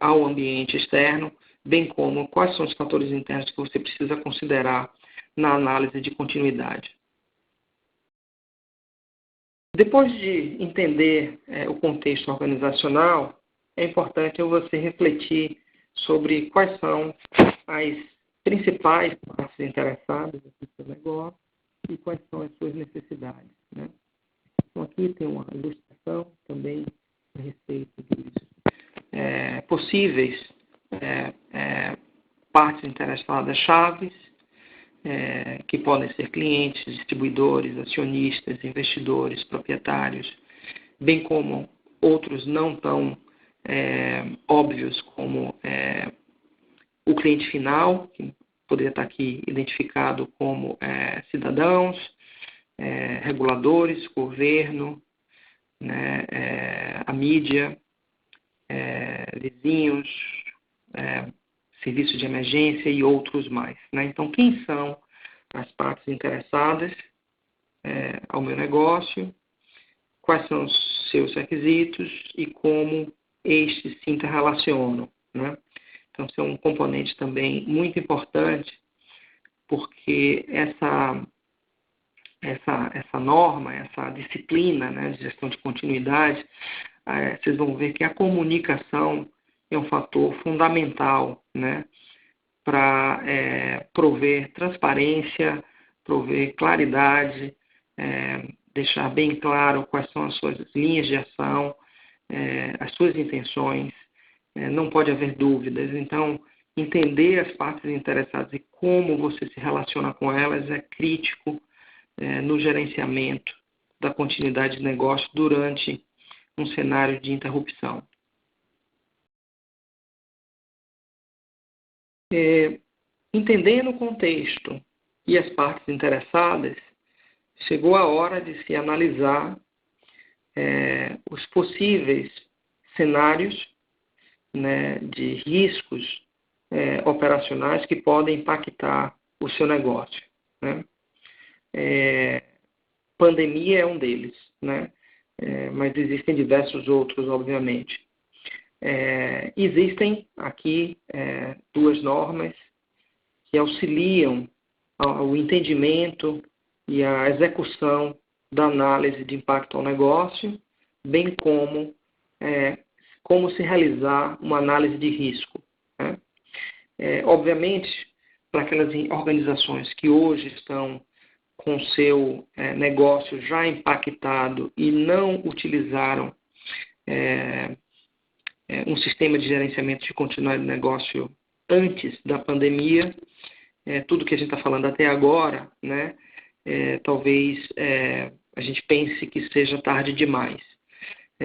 ao ambiente externo, bem como quais são os fatores internos que você precisa considerar na análise de continuidade. Depois de entender o contexto organizacional, é importante você refletir sobre quais são as principais partes interessadas no seu negócio e quais são as suas necessidades, né? Então, aqui tem uma ilustração também a respeito dos possíveis partes interessadas chaves, que podem ser clientes, distribuidores, acionistas, investidores, proprietários, bem como outros não tão óbvios como o cliente final, que poderia estar aqui identificado como cidadãos, reguladores, governo, né, a mídia, vizinhos, serviço de emergência e outros mais, né? Então, quem são as partes interessadas ao meu negócio, quais são os seus requisitos e como estes se interrelacionam, né? Então, isso é um componente também muito importante, porque essa norma, essa disciplina, né, de gestão de continuidade, vocês vão ver que a comunicação é um fator fundamental, né, para prover transparência, prover claridade, deixar bem claro quais são as suas linhas de ação, as suas intenções, não pode haver dúvidas. Então, entender as partes interessadas e como você se relaciona com elas é crítico no gerenciamento da continuidade de negócio durante um cenário de interrupção. Entendendo o contexto e as partes interessadas, chegou a hora de se analisar os possíveis cenários, né, de riscos operacionais que podem impactar o seu negócio, né? Pandemia é um deles, né? Mas existem diversos outros, obviamente. Existem aqui duas normas que auxiliam ao entendimento e à execução da análise de impacto ao negócio, bem como como se realizar uma análise de risco, né? Obviamente, para aquelas organizações que hoje estão com seu negócio já impactado e não utilizaram um sistema de gerenciamento de continuidade de negócio antes da pandemia, tudo que a gente está falando até agora, né, talvez a gente pense que seja tarde demais,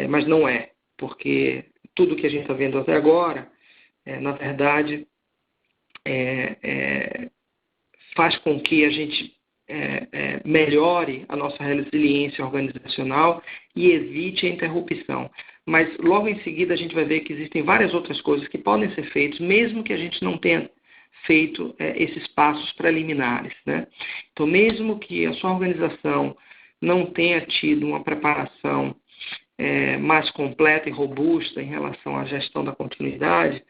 mas não é, porque tudo que a gente está vendo até agora, na verdade, faz com que a gente melhore a nossa resiliência organizacional e evite a interrupção. Mas logo em seguida a gente vai ver que existem várias outras coisas que podem ser feitas, mesmo que a gente não tenha feito esses passos preliminares, né? Então, mesmo que a sua organização não tenha tido uma preparação mais completa e robusta em relação à gestão da continuidade,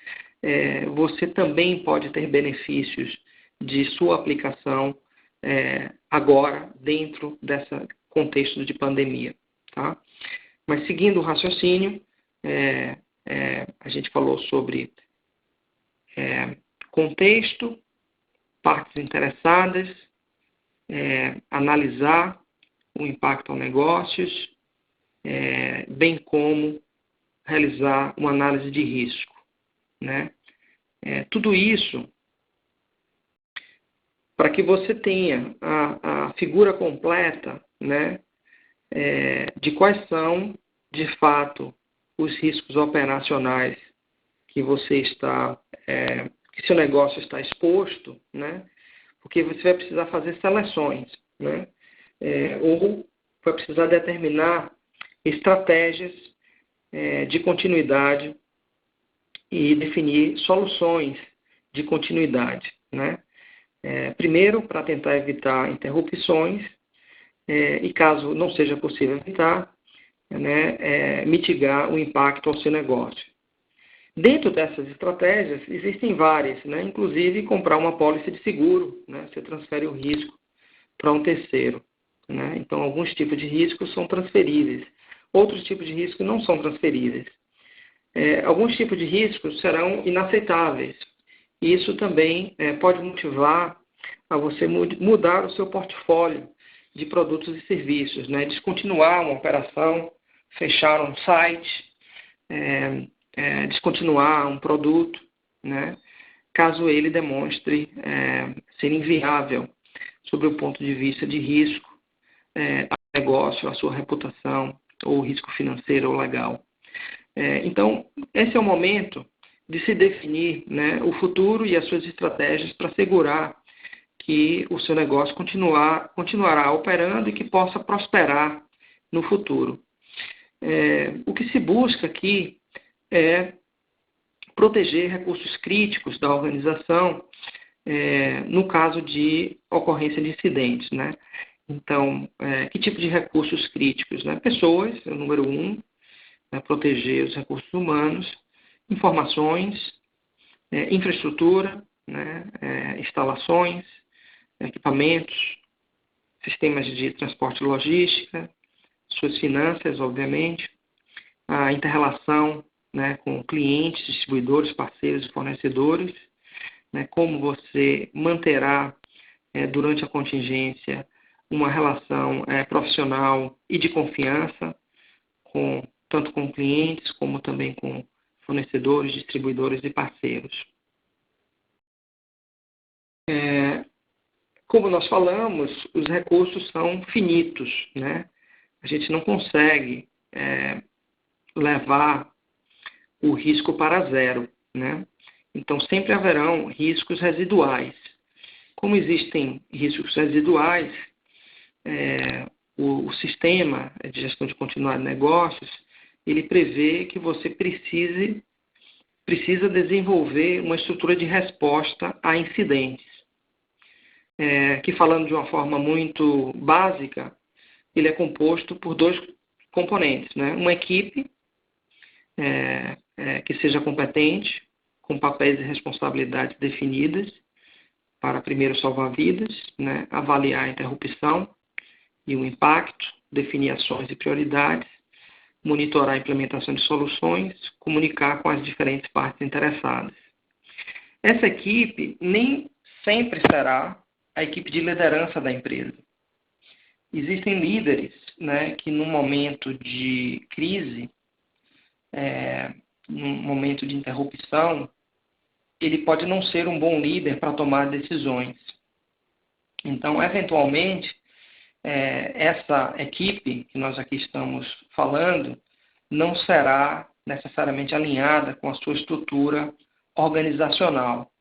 você também pode ter benefícios de sua aplicação agora, dentro desse contexto de pandemia. Tá? Mas seguindo o raciocínio, a gente falou sobre contexto, partes interessadas, analisar o impacto aos negócios, bem como realizar uma análise de risco, né? Tudo isso para que você tenha a figura completa, né, de quais são, de fato, os riscos operacionais que você está, que seu negócio está exposto, né? Porque você vai precisar fazer seleções, né? Ou vai precisar determinar estratégias de continuidade e definir soluções de continuidade, né? Primeiro, para tentar evitar interrupções, e caso não seja possível evitar, né, mitigar o impacto ao seu negócio. Dentro dessas estratégias, existem várias, né? Inclusive comprar uma pólice de seguro, né? Você transfere o risco para um terceiro, né? Então, alguns tipos de riscos são transferíveis, outros tipos de riscos não são transferíveis. Alguns tipos de riscos serão inaceitáveis. E isso também pode motivar a você mudar o seu portfólio de produtos e serviços, né? Descontinuar uma operação, fechar um site, descontinuar um produto, né? Caso ele demonstre ser inviável sob o ponto de vista de risco ao negócio, à sua reputação, ou risco financeiro ou legal. Então, esse é o momento de se definir, né, o futuro e as suas estratégias para assegurar que o seu negócio continuará operando e que possa prosperar no futuro. O que se busca aqui é proteger recursos críticos da organização no caso de ocorrência de incidentes, né? Então, que tipo de recursos críticos? Né? Pessoas, é o número 1, né? Proteger os recursos humanos, informações, infraestrutura, né? Instalações, equipamentos, sistemas de transporte e logística, suas finanças, obviamente, a inter-relação, né, com clientes, distribuidores, parceiros e fornecedores, né, como você manterá durante a contingência uma relação profissional e de confiança, tanto com clientes como também com fornecedores, distribuidores e parceiros. Como nós falamos, os recursos são finitos, né? A gente não consegue levar o risco para zero, né? Então, sempre haverão riscos residuais. Como existem riscos residuais, o sistema de gestão de continuidade de negócios, ele prevê que você precisa desenvolver uma estrutura de resposta a incidentes. Que, falando de uma forma muito básica, ele é composto por 2 componentes, né? Uma equipe que seja competente, com papéis e responsabilidades definidas, para primeiro salvar vidas, né? Avaliar a interrupção e o impacto, definir ações e prioridades, monitorar a implementação de soluções, comunicar com as diferentes partes interessadas. Essa equipe nem sempre será a equipe de liderança da empresa. Existem líderes, né, que num momento de crise, num momento de interrupção, ele pode não ser um bom líder para tomar decisões. Então, eventualmente, essa equipe que nós aqui estamos falando não será necessariamente alinhada com a sua estrutura organizacional.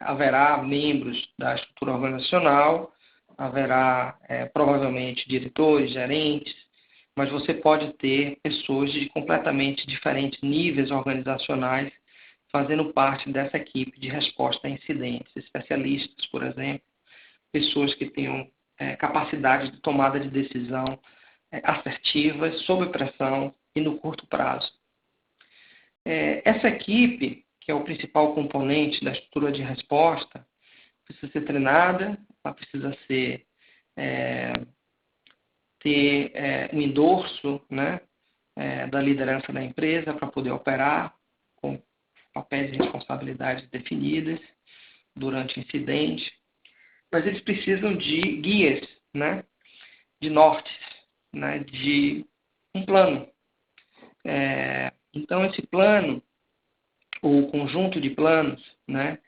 haverá membros da estrutura organizacional, haverá provavelmente diretores, gerentes, mas você pode ter pessoas de completamente diferentes níveis organizacionais fazendo parte dessa equipe de resposta a incidentes, especialistas, por exemplo, pessoas que tenham capacidade de tomada de decisão assertivas, sob pressão e no curto prazo. Essa equipe, que é o principal componente da estrutura de resposta, precisa ser treinada, ela precisa ter um endorso, né, da liderança da empresa para poder operar com papéis e responsabilidades definidas durante o incidente. Mas eles precisam de guias, né, de nortes, né, de um plano. Então, esse plano, ou conjunto de planos, né,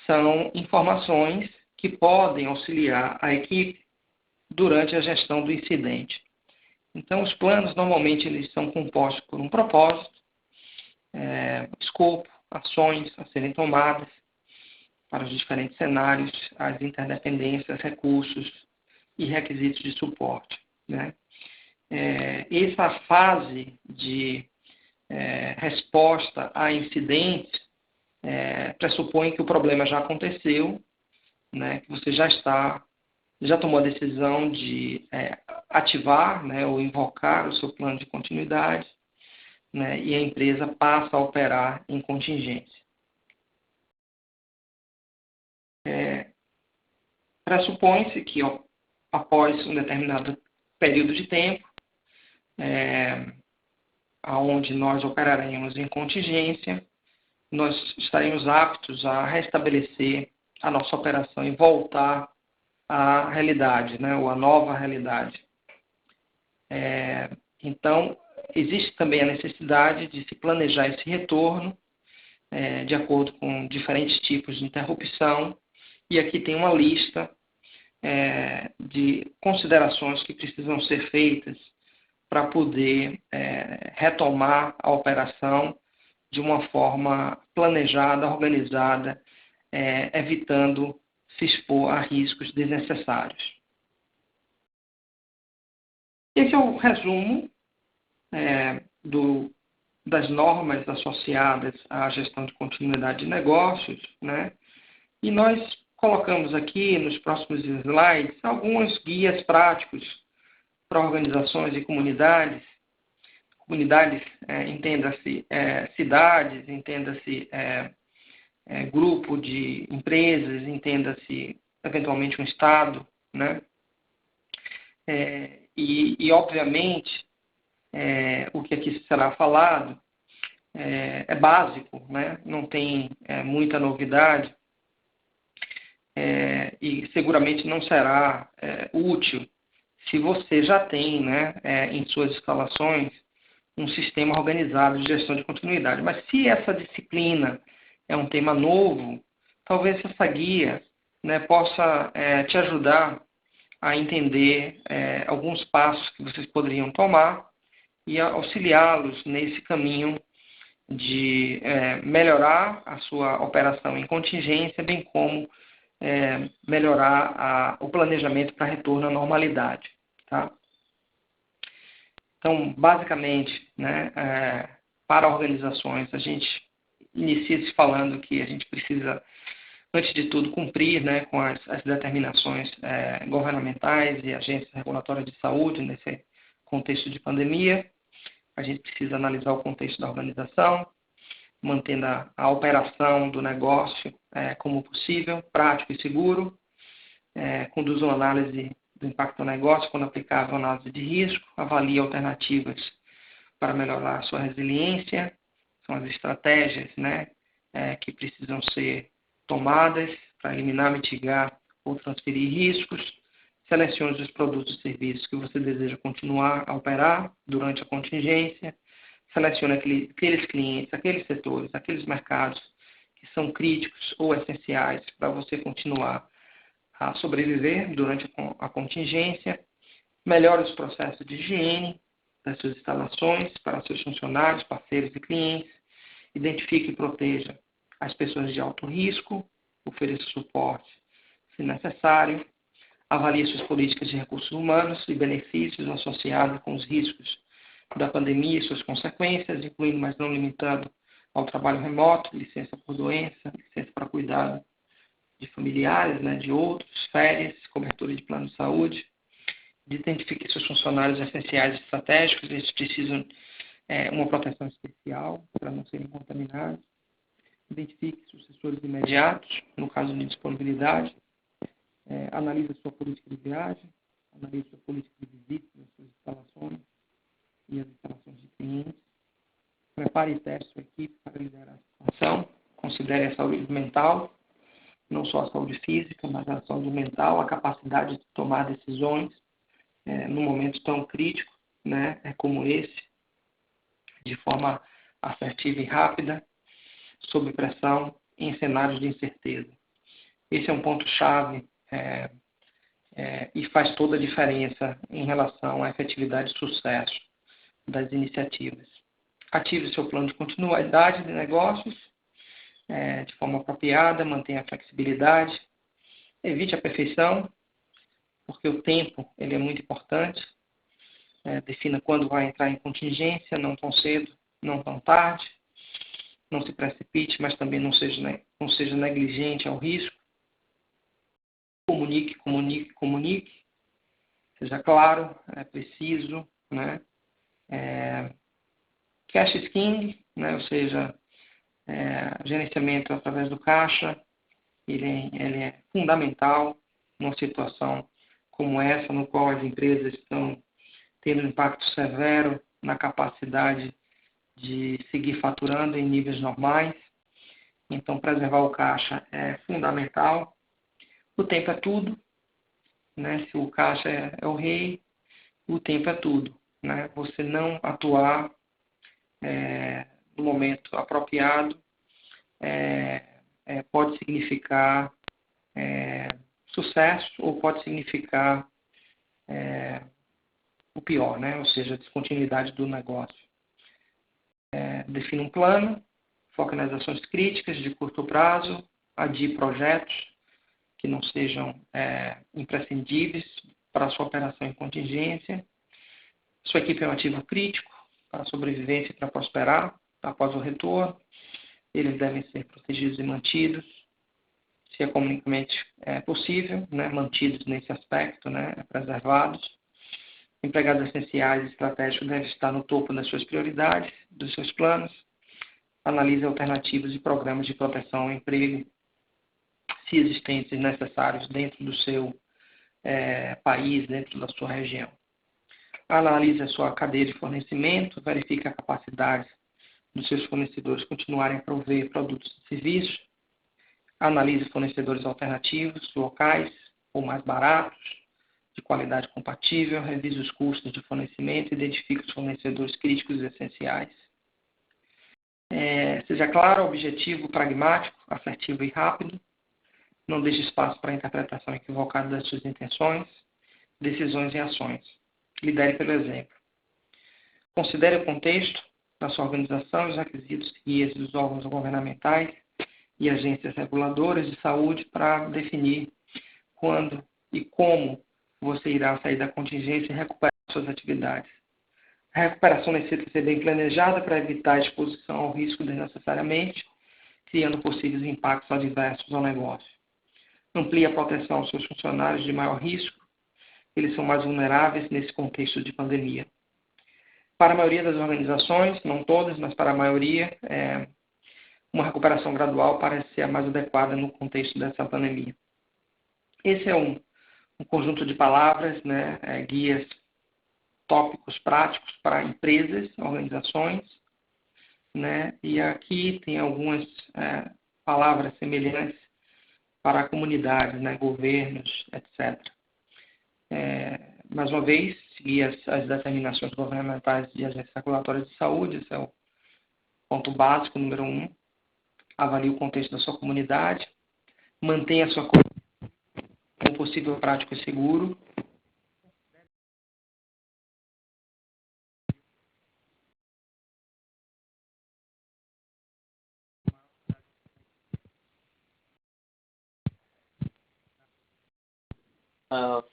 são informações que podem auxiliar a equipe durante a gestão do incidente. Então, os planos, normalmente, eles são compostos por um propósito, escopo, ações a serem tomadas para os diferentes cenários, as interdependências, recursos e requisitos de suporte, né? Essa fase de resposta a incidentes pressupõe que o problema já aconteceu, né, que você já tomou a decisão de ativar, né, ou invocar o seu plano de continuidade, né, e a empresa passa a operar em contingência. Pressupõe-se que após um determinado período de tempo, onde nós operaremos em contingência, nós estaremos aptos a restabelecer a nossa operação e voltar à realidade, né, ou à nova realidade. Então, existe também a necessidade de se planejar esse retorno de acordo com diferentes tipos de interrupção, e aqui tem uma lista de considerações que precisam ser feitas para poder retomar a operação de uma forma planejada, organizada, evitando se expor a riscos desnecessários. Esse é o resumo das normas associadas à gestão de continuidade de negócios, né? E nós colocamos aqui nos próximos slides alguns guias práticos para organizações e comunidades. Comunidades, entenda-se cidades, entenda-se grupo de empresas, entenda-se eventualmente um estado, né? E obviamente, o que aqui será falado é básico, né? Não tem muita novidade, e seguramente não será útil se você já tem, né, em suas instalações um sistema organizado de gestão de continuidade. Mas se essa disciplina é um tema novo, talvez essa guia, né, possa te ajudar a entender alguns passos que vocês poderiam tomar e auxiliá-los nesse caminho de melhorar a sua operação em contingência, bem como melhorar o planejamento para retorno à normalidade. Tá? Então, basicamente, né, para organizações, a gente inicia se falando que a gente precisa, antes de tudo, cumprir, né, com as determinações governamentais e agências regulatórias de saúde nesse contexto de pandemia. A gente precisa analisar o contexto da organização, mantendo a operação do negócio como possível, prático e seguro, conduz uma análise do impacto do negócio quando aplicável, análise de risco, avalia alternativas para melhorar a sua resiliência, são as estratégias, né, que precisam ser tomadas para eliminar, mitigar ou transferir riscos, selecione os produtos e serviços que você deseja continuar a operar durante a contingência, selecione aqueles clientes, aqueles setores, aqueles mercados que são críticos ou essenciais para você continuar a sobreviver durante a contingência, melhore os processos de higiene das suas instalações para seus funcionários, parceiros e clientes, identifique e proteja às pessoas de alto risco, ofereça suporte se necessário, avalie suas políticas de recursos humanos e benefícios associados com os riscos da pandemia e suas consequências, incluindo, mas não limitando, ao trabalho remoto, licença por doença, licença para cuidado de familiares, né, de outros, férias, cobertura de plano de saúde. Identifique seus funcionários essenciais e estratégicos, eles precisam uma proteção especial para não serem contaminados. Identifique sucessores imediatos, no caso de disponibilidade. Analise a sua política de viagem, analise a sua política de visita nas suas instalações e as instalações de clientes. Prepare e teste sua equipe para liderar a situação. Considere a saúde mental, não só a saúde física, mas a saúde mental, a capacidade de tomar decisões num momento tão crítico, né, como esse, de forma assertiva e rápida, sob pressão, em cenários de incerteza. Esse é um ponto-chave e faz toda a diferença em relação à efetividade e sucesso das iniciativas. Ative seu plano de continuidade de negócios de forma apropriada, mantenha a flexibilidade, evite a perfeição, porque o tempo ele é muito importante. Defina quando vai entrar em contingência, não tão cedo, não tão tarde. Não se precipite, mas também não seja negligente ao risco. Comunique. Seja claro, preciso, né? Cash is king, né? Ou seja, gerenciamento através do caixa, ele é fundamental numa situação como essa, no qual as empresas estão tendo um impacto severo na capacidade de seguir faturando em níveis normais. Então, preservar o caixa é fundamental. O tempo é tudo, né? Se o caixa é o rei, o tempo é tudo, né? Você não atuar no momento apropriado pode significar sucesso ou pode significar o pior, né? Ou seja, a descontinuidade do negócio. Defina um plano, foca nas ações críticas de curto prazo, adie projetos que não sejam imprescindíveis para a sua operação em contingência. Sua equipe é um ativo crítico para a sobrevivência e para prosperar após o retorno. Eles devem ser protegidos e mantidos, se economicamente possível, né, mantidos nesse aspecto, né, preservados. Empregados essenciais e estratégicos devem estar no topo das suas prioridades, dos seus planos. Analise alternativas e programas de proteção ao emprego, se existentes e necessários dentro do seu país, dentro da sua região. Analise a sua cadeia de fornecimento, verifique a capacidade dos seus fornecedores continuarem a prover produtos e serviços. Analise fornecedores alternativos, locais ou mais baratos, de qualidade compatível, revise os custos de fornecimento, identifique os fornecedores críticos e essenciais. Seja claro, objetivo, pragmático, assertivo e rápido. Não deixe espaço para a interpretação equivocada das suas intenções, decisões e ações. Lidere pelo exemplo. Considere o contexto da sua organização, os requisitos e guias dos órgãos governamentais e agências reguladoras de saúde para definir quando e como você irá sair da contingência e recuperar suas atividades. A recuperação necessita ser bem planejada para evitar a exposição ao risco desnecessariamente, criando possíveis impactos adversos ao negócio. Amplie a proteção aos seus funcionários de maior risco. Eles são mais vulneráveis nesse contexto de pandemia. Para a maioria das organizações, não todas, mas para a maioria, uma recuperação gradual parece ser a mais adequada no contexto dessa pandemia. Esse é um conjunto de palavras, né, guias tópicos práticos para empresas, organizações, né, e aqui tem algumas palavras semelhantes para a comunidade, né, governos, etc. Mais uma vez, seguir as determinações governamentais de agências regulatórias de saúde, esse é o ponto básico, número 1. Avalie o contexto da sua comunidade, mantenha a sua como possível, prático e seguro.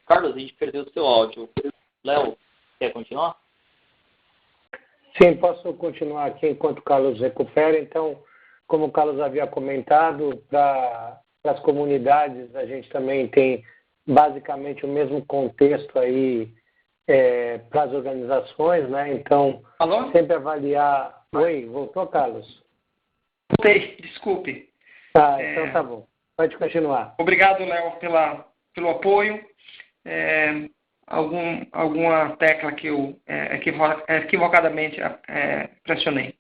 Carlos, a gente perdeu o seu áudio. Léo, quer continuar? Sim, posso continuar aqui enquanto o Carlos recupera. Então, como o Carlos havia comentado, para as comunidades a gente também tem basicamente o mesmo contexto aí para as organizações, né? Então, Alô? sempre avaliar... Oi, voltou, Carlos? Voltei, desculpe. Então tá bom. Pode continuar. Obrigado, Léo, pelo apoio. Alguma tecla que eu equivocadamente pressionei.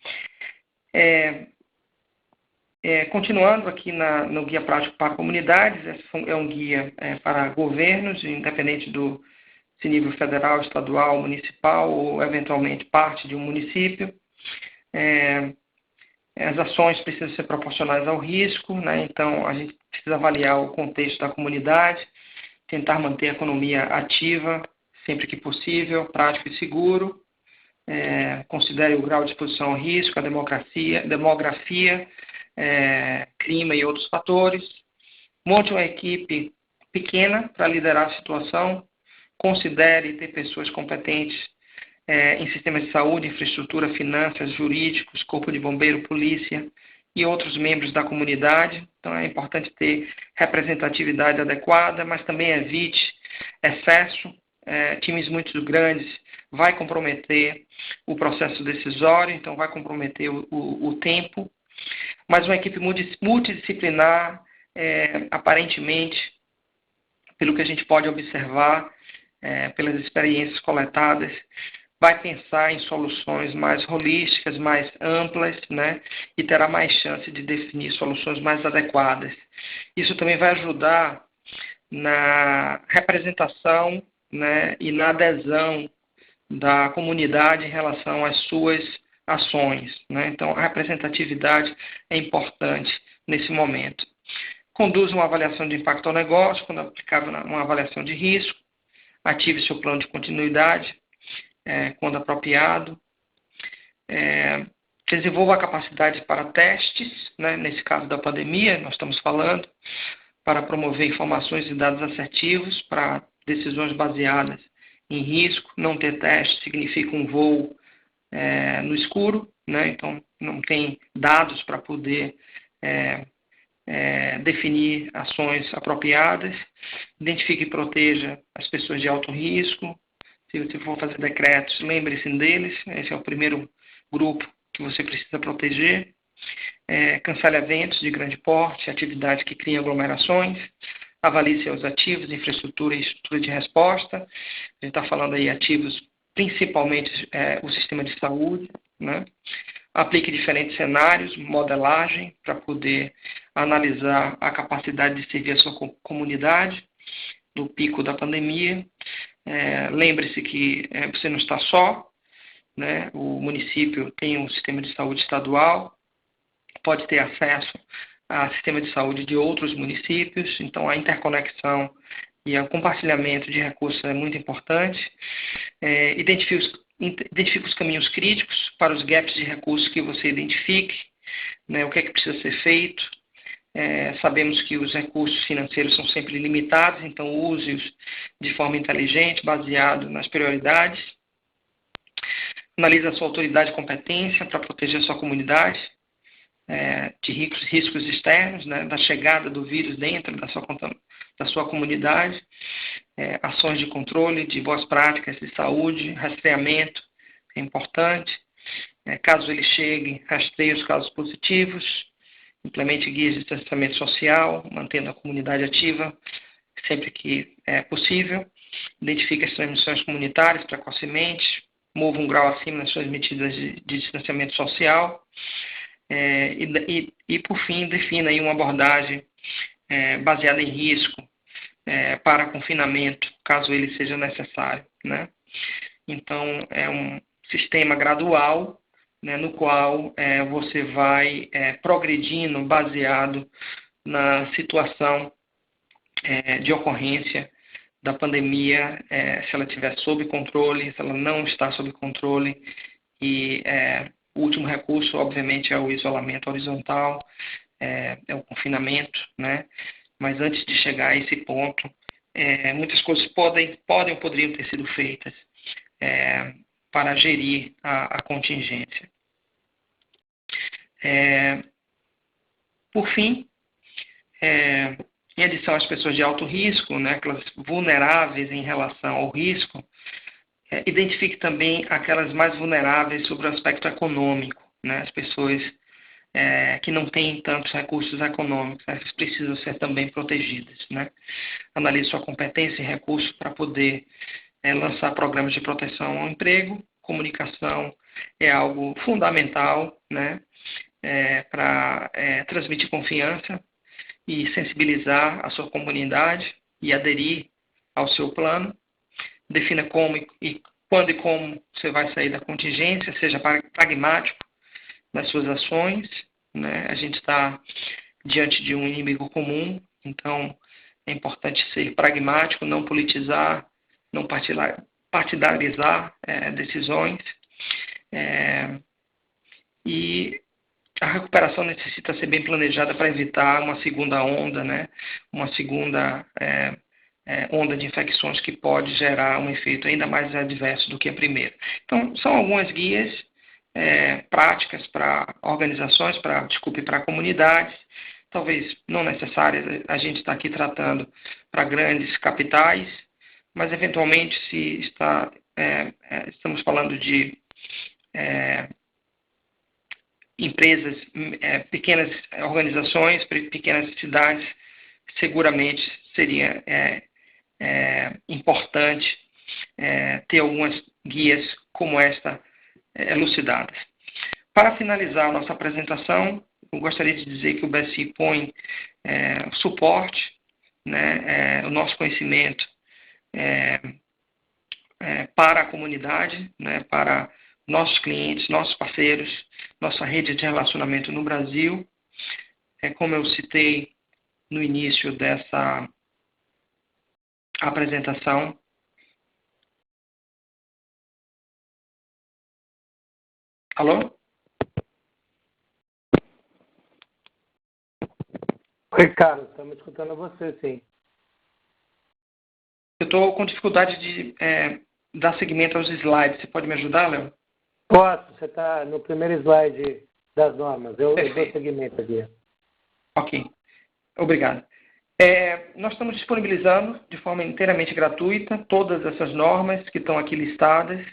Continuando aqui no Guia Prático para Comunidades, é um guia para governos, independente se nível federal, estadual, municipal ou, eventualmente, parte de um município. As ações precisam ser proporcionais ao risco, né? Então a gente precisa avaliar o contexto da comunidade, tentar manter a economia ativa sempre que possível, prático e seguro. Considere o grau de exposição ao risco, a demografia, clima e outros fatores. Monte uma equipe pequena para liderar a situação. Considere ter pessoas competentes em sistemas de saúde, infraestrutura, finanças, jurídicos, corpo de bombeiro, polícia e outros membros da comunidade. Então é importante ter representatividade adequada, mas também evite excesso. Times muito grandes vai comprometer o processo decisório, então vai comprometer o tempo. Mas uma equipe multidisciplinar, aparentemente, pelo que a gente pode observar, pelas experiências coletadas, vai pensar em soluções mais holísticas, mais amplas, né? E terá mais chance de definir soluções mais adequadas. Isso também vai ajudar na representação, né? E na adesão da comunidade em relação às suas ações, né? Então, a representatividade é importante nesse momento. Conduz uma avaliação de impacto ao negócio, quando aplicável uma avaliação de risco. Ative seu plano de continuidade, quando apropriado. Desenvolva a capacidade para testes, né, nesse caso da pandemia, nós estamos falando, para promover informações e dados assertivos para decisões baseadas em risco. Não ter teste significa um voo no escuro, né, então não tem dados para poder definir ações apropriadas. Identifique e proteja as pessoas de alto risco. Se você for fazer decretos, lembre-se deles. Esse é o primeiro grupo que você precisa proteger. Cancele eventos de grande porte, atividades que criem aglomerações. Avalie seus ativos, infraestrutura e estrutura de resposta. A gente está falando aí ativos, principalmente o sistema de saúde, né? Aplique diferentes cenários, modelagem, para poder analisar a capacidade de servir a sua comunidade no pico da pandemia. Lembre-se que você não está só, né? O município tem um sistema de saúde estadual, pode ter acesso ao sistema de saúde de outros municípios, então a interconexão e o compartilhamento de recursos é muito importante. Identifique os caminhos críticos para os gaps de recursos que você identifique, né? O que é que precisa ser feito. Sabemos que os recursos financeiros são sempre limitados, então use-os de forma inteligente, baseado nas prioridades. Analise a sua autoridade e competência para proteger a sua comunidade de riscos externos, né, da chegada do vírus dentro da sua comunidade. Ações de controle, de boas práticas de saúde, rastreamento é importante. Caso ele chegue, rastreie os casos positivos. Implemente guias de distanciamento social, mantendo a comunidade ativa sempre que é possível. Identifique as transmissões comunitárias precocemente. Mova um grau acima nas suas medidas de distanciamento social. E, por fim, defina aí uma abordagem baseada em risco para confinamento, caso ele seja necessário, né? Então, é um sistema gradual, né, no qual você vai progredindo baseado na situação de ocorrência da pandemia, se ela estiver sob controle, se ela não está sob controle. E o último recurso, obviamente, é o isolamento horizontal, é o confinamento, né? Mas antes de chegar a esse ponto, muitas coisas podem ou poderiam ter sido feitas para gerir a contingência. Por fim, em adição às pessoas de alto risco, né, aquelas vulneráveis em relação ao risco, identifique também aquelas mais vulneráveis sobre o aspecto econômico, né, as pessoas que não têm tantos recursos econômicos, essas precisam ser também protegidas, né? Analise sua competência e recursos para poder lançar programas de proteção ao emprego. Comunicação é algo fundamental, né, para transmitir confiança e sensibilizar a sua comunidade e aderir ao seu plano. Defina quando e como você vai sair da contingência, seja pragmático nas suas ações, né? A gente está diante de um inimigo comum, então é importante ser pragmático, não politizar, não partidarizar decisões. E a recuperação necessita ser bem planejada para evitar uma segunda onda, né? Uma segunda onda de infecções que pode gerar um efeito ainda mais adverso do que a primeira. Então, são algumas guias práticas para organizações, para comunidades, talvez não necessárias, a gente está aqui tratando para grandes capitais, mas eventualmente se estamos falando de empresas, pequenas organizações, pequenas cidades, seguramente seria importante ter algumas guias como esta elucidadas. Para finalizar a nossa apresentação, eu gostaria de dizer que o BSI põe suporte, né, o nosso conhecimento para a comunidade, né, para nossos clientes, nossos parceiros, nossa rede de relacionamento no Brasil. Como eu citei no início dessa apresentação, alô? Oi, Carlos, estamos escutando você, sim. Eu estou com dificuldade de dar seguimento aos slides. Você pode me ajudar, Léo? Posso, você está no primeiro slide das normas. Eu dou seguimento aqui. Ok, obrigado. Nós estamos disponibilizando de forma inteiramente gratuita todas essas normas que estão aqui listadas.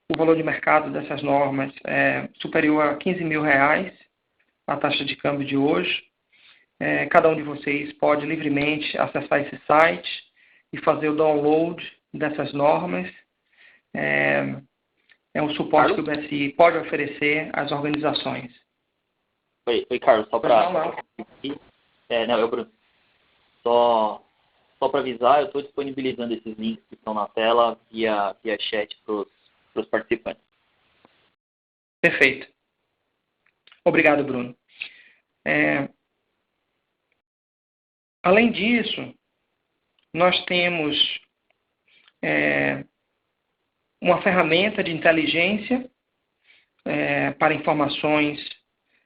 O valor de mercado dessas normas é superior a R$15 mil, a taxa de câmbio de hoje. Cada um de vocês pode livremente acessar esse site e fazer o download dessas normas. É um suporte que o BSI pode oferecer às organizações. Oi, Carlos, só para... Bruno. Só para avisar, eu estou disponibilizando esses links que estão na tela via chat para os participantes. Perfeito. Obrigado, Bruno. Além disso, nós temos uma ferramenta de inteligência para informações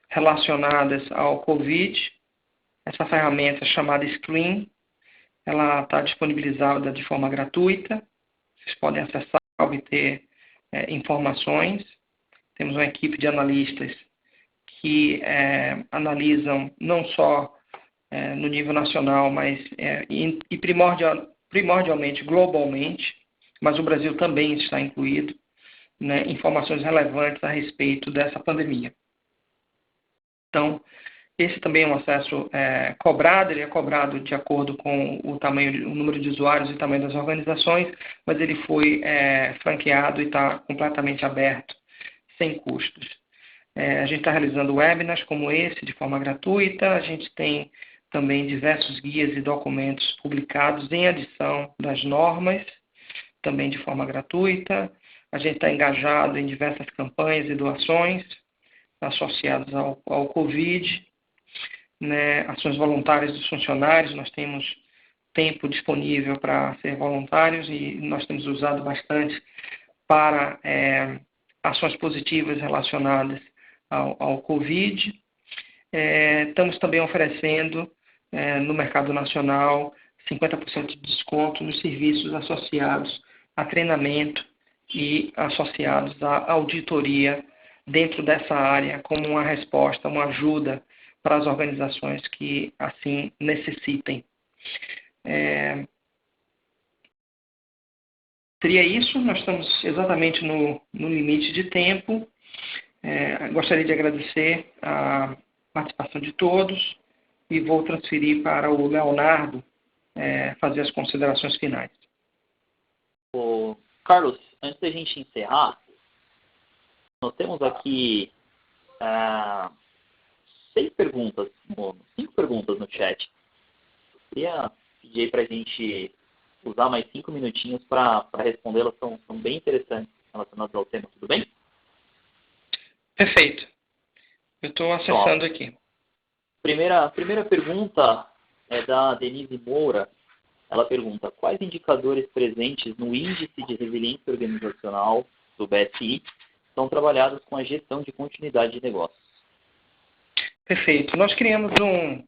relacionadas ao COVID. Essa ferramenta chamada Screen, ela está disponibilizada de forma gratuita. Vocês podem acessar, obter informações. Temos uma equipe de analistas que analisam não só no nível nacional, mas e primordialmente, globalmente, mas o Brasil também está incluído, né, informações relevantes a respeito dessa pandemia. Então, esse também é um acesso cobrado, ele é cobrado de acordo com o número de usuários e o tamanho das organizações, mas ele foi franqueado e está completamente aberto, sem custos. A gente está realizando webinars como esse de forma gratuita, a gente tem também diversos guias e documentos publicados em adição das normas, também de forma gratuita. A gente está engajado em diversas campanhas e doações associadas ao COVID, né, ações voluntárias dos funcionários. Nós temos tempo disponível para ser voluntários e nós temos usado bastante para ações positivas relacionadas ao COVID. Estamos também oferecendo no mercado nacional 50% de desconto nos serviços associados a treinamento e associados à auditoria dentro dessa área, como uma resposta, uma ajuda para as organizações que assim necessitem. Seria isso, nós estamos exatamente no limite de tempo. Gostaria de agradecer a participação de todos e vou transferir para o Leonardo fazer as considerações finais. Carlos, antes da gente encerrar, nós temos aqui 5 perguntas no chat. Queria pedir para a gente usar mais 5 minutinhos para respondê-las, são bem interessantes relacionadas ao tema, tudo bem? Perfeito. Eu estou acessando aqui. Primeira pergunta é da Denise Moura. Ela pergunta: quais indicadores presentes no Índice de Resiliência Organizacional do BSI são trabalhados com a gestão de continuidade de negócios? Perfeito. Nós criamos um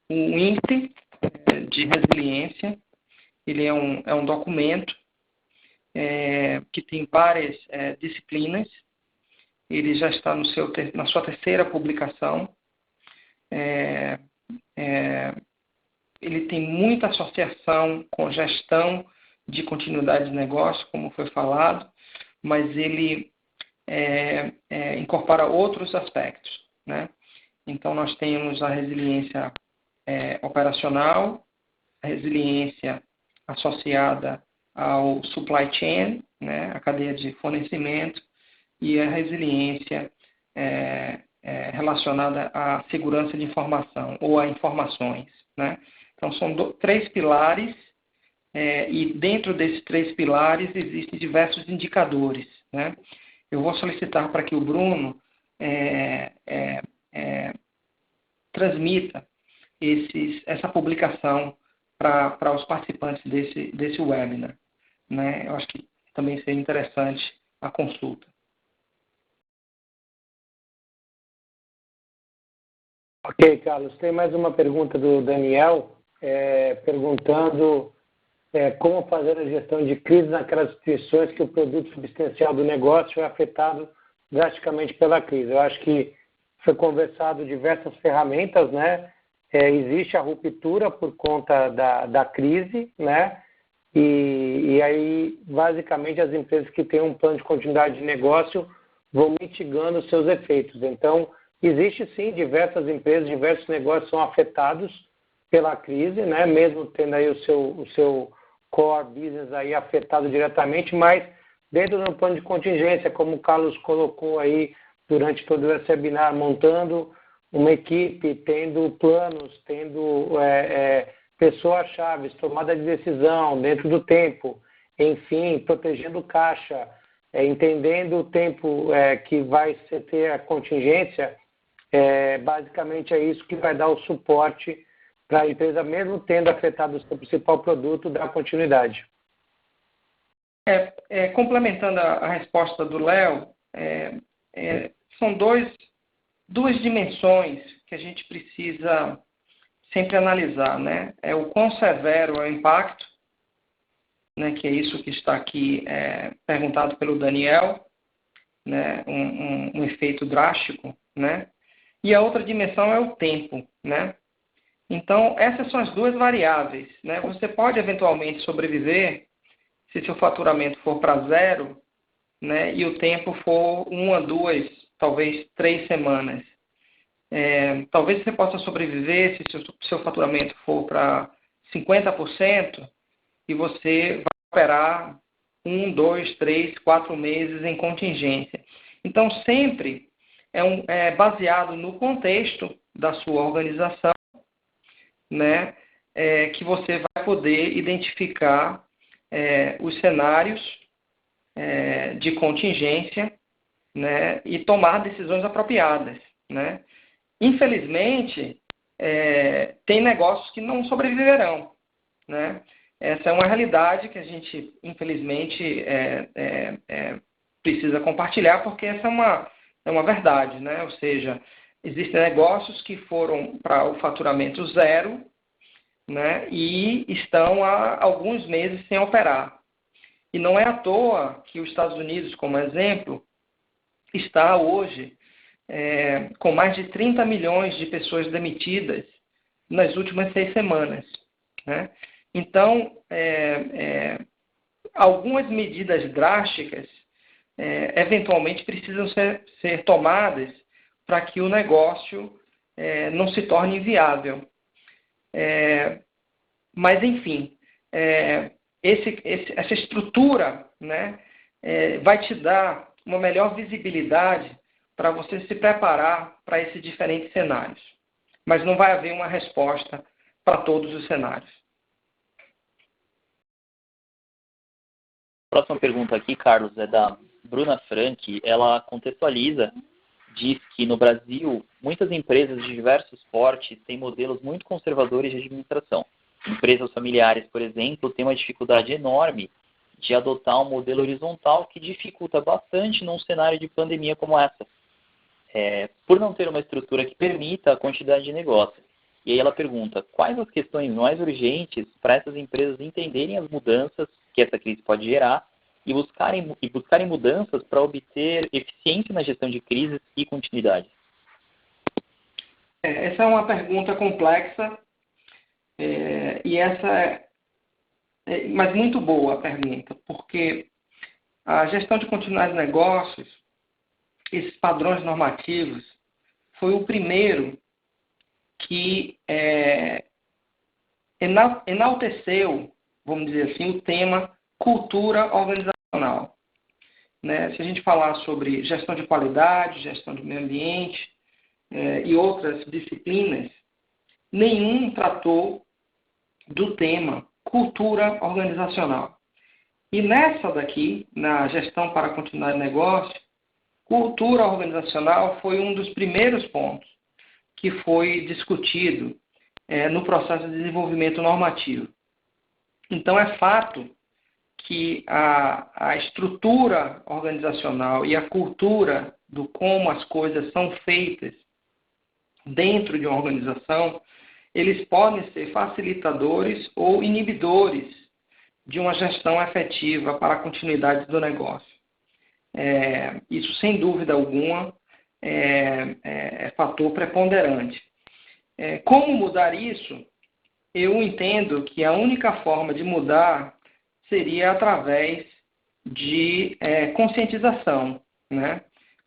índice de resiliência. Ele é um documento que tem várias disciplinas. Ele já está na sua terceira publicação. Ele tem muita associação com gestão de continuidade de negócio, como foi falado, mas ele incorpora outros aspectos, né? Então, nós temos a resiliência operacional, a resiliência associada ao supply chain, né, a cadeia de fornecimento, e a resiliência relacionada à segurança de informação ou a informações, né? Então, são 3 pilares, e dentro desses 3 pilares existem diversos indicadores, né? Eu vou solicitar para que o Bruno transmita essa publicação para os participantes desse webinar, né? Eu acho que também seria interessante a consulta. Ok, Carlos. Tem mais uma pergunta do Daniel, perguntando como fazer a gestão de crise naquelas instituições que o produto substancial do negócio é afetado drasticamente pela crise. Eu acho que foi conversado diversas ferramentas, né? Existe a ruptura por conta da crise, né? E aí, basicamente, as empresas que têm um plano de continuidade de negócio vão mitigando os seus efeitos. Então, existe sim diversas empresas, diversos negócios são afetados pela crise, né? Mesmo tendo aí o seu core business aí afetado diretamente, mas dentro do plano de contingência, como o Carlos colocou aí durante todo esse webinar, montando uma equipe, tendo planos, tendo pessoas-chave, tomada de decisão dentro do tempo, enfim, protegendo caixa, entendendo o tempo que vai ter a contingência, basicamente é isso que vai dar o suporte para a empresa, mesmo tendo afetado o seu principal produto, dar continuidade. Complementando a resposta do Léo, são duas dimensões que a gente precisa sempre analisar, né? O quão severo é o impacto, né, que é isso que está aqui perguntado pelo Daniel, né, um efeito drástico, né? E a outra dimensão é o tempo, né? Então, essas são as 2 variáveis, né? Você pode eventualmente sobreviver se seu faturamento for para 0, né, e o tempo for 1 a 2, talvez 3 semanas. Talvez você possa sobreviver se seu faturamento for para 50% e você vai operar 1, 2, 3, 4 meses em contingência. Então, sempre é baseado no contexto da sua organização, né, que você vai poder identificar os cenários de contingência, né, e tomar decisões apropriadas, né? Infelizmente, tem negócios que não sobreviverão, né? Essa é uma realidade que a gente, infelizmente, precisa compartilhar, porque essa é uma verdade, né? Ou seja, existem negócios que foram para o faturamento 0, né, e estão há alguns meses sem operar. E não é à toa que os Estados Unidos, como exemplo, está hoje com mais de 30 milhões de pessoas demitidas nas últimas 6 semanas. Né? Então, algumas medidas drásticas eventualmente precisam ser tomadas para que o negócio não se torne inviável. Mas, enfim, essa estrutura, né, vai te dar uma melhor visibilidade para você se preparar para esses diferentes cenários. Mas não vai haver uma resposta para todos os cenários. Próxima pergunta aqui, Carlos, é da Bruna Frank. Ela contextualiza, diz que no Brasil, muitas empresas de diversos portes têm modelos muito conservadores de administração. Empresas familiares, por exemplo, têm uma dificuldade enorme de adotar um modelo horizontal que dificulta bastante num cenário de pandemia como essa, por não ter uma estrutura que permita a quantidade de negócio. E aí ela pergunta, quais as questões mais urgentes para essas empresas entenderem as mudanças que essa crise pode gerar e buscarem mudanças para obter eficiência na gestão de crises e continuidade? Essa é uma pergunta complexa, mas muito boa a pergunta, porque a gestão de continuidade de negócios, esses padrões normativos, foi o primeiro que enalteceu, vamos dizer assim, o tema cultura organizacional. Né? Se a gente falar sobre gestão de qualidade, gestão de meio ambiente e outras disciplinas, nenhum tratou do tema cultura organizacional. E nessa daqui, na gestão para continuar de negócio, cultura organizacional foi um dos primeiros pontos que foi discutido no processo de desenvolvimento normativo. Então, é fato que a estrutura organizacional e a cultura do como as coisas são feitas dentro de uma organização, eles podem ser facilitadores ou inibidores de uma gestão efetiva para a continuidade do negócio. Isso, sem dúvida alguma, é fator preponderante. Como mudar isso? Eu entendo que a única forma de mudar seria através de conscientização. Né?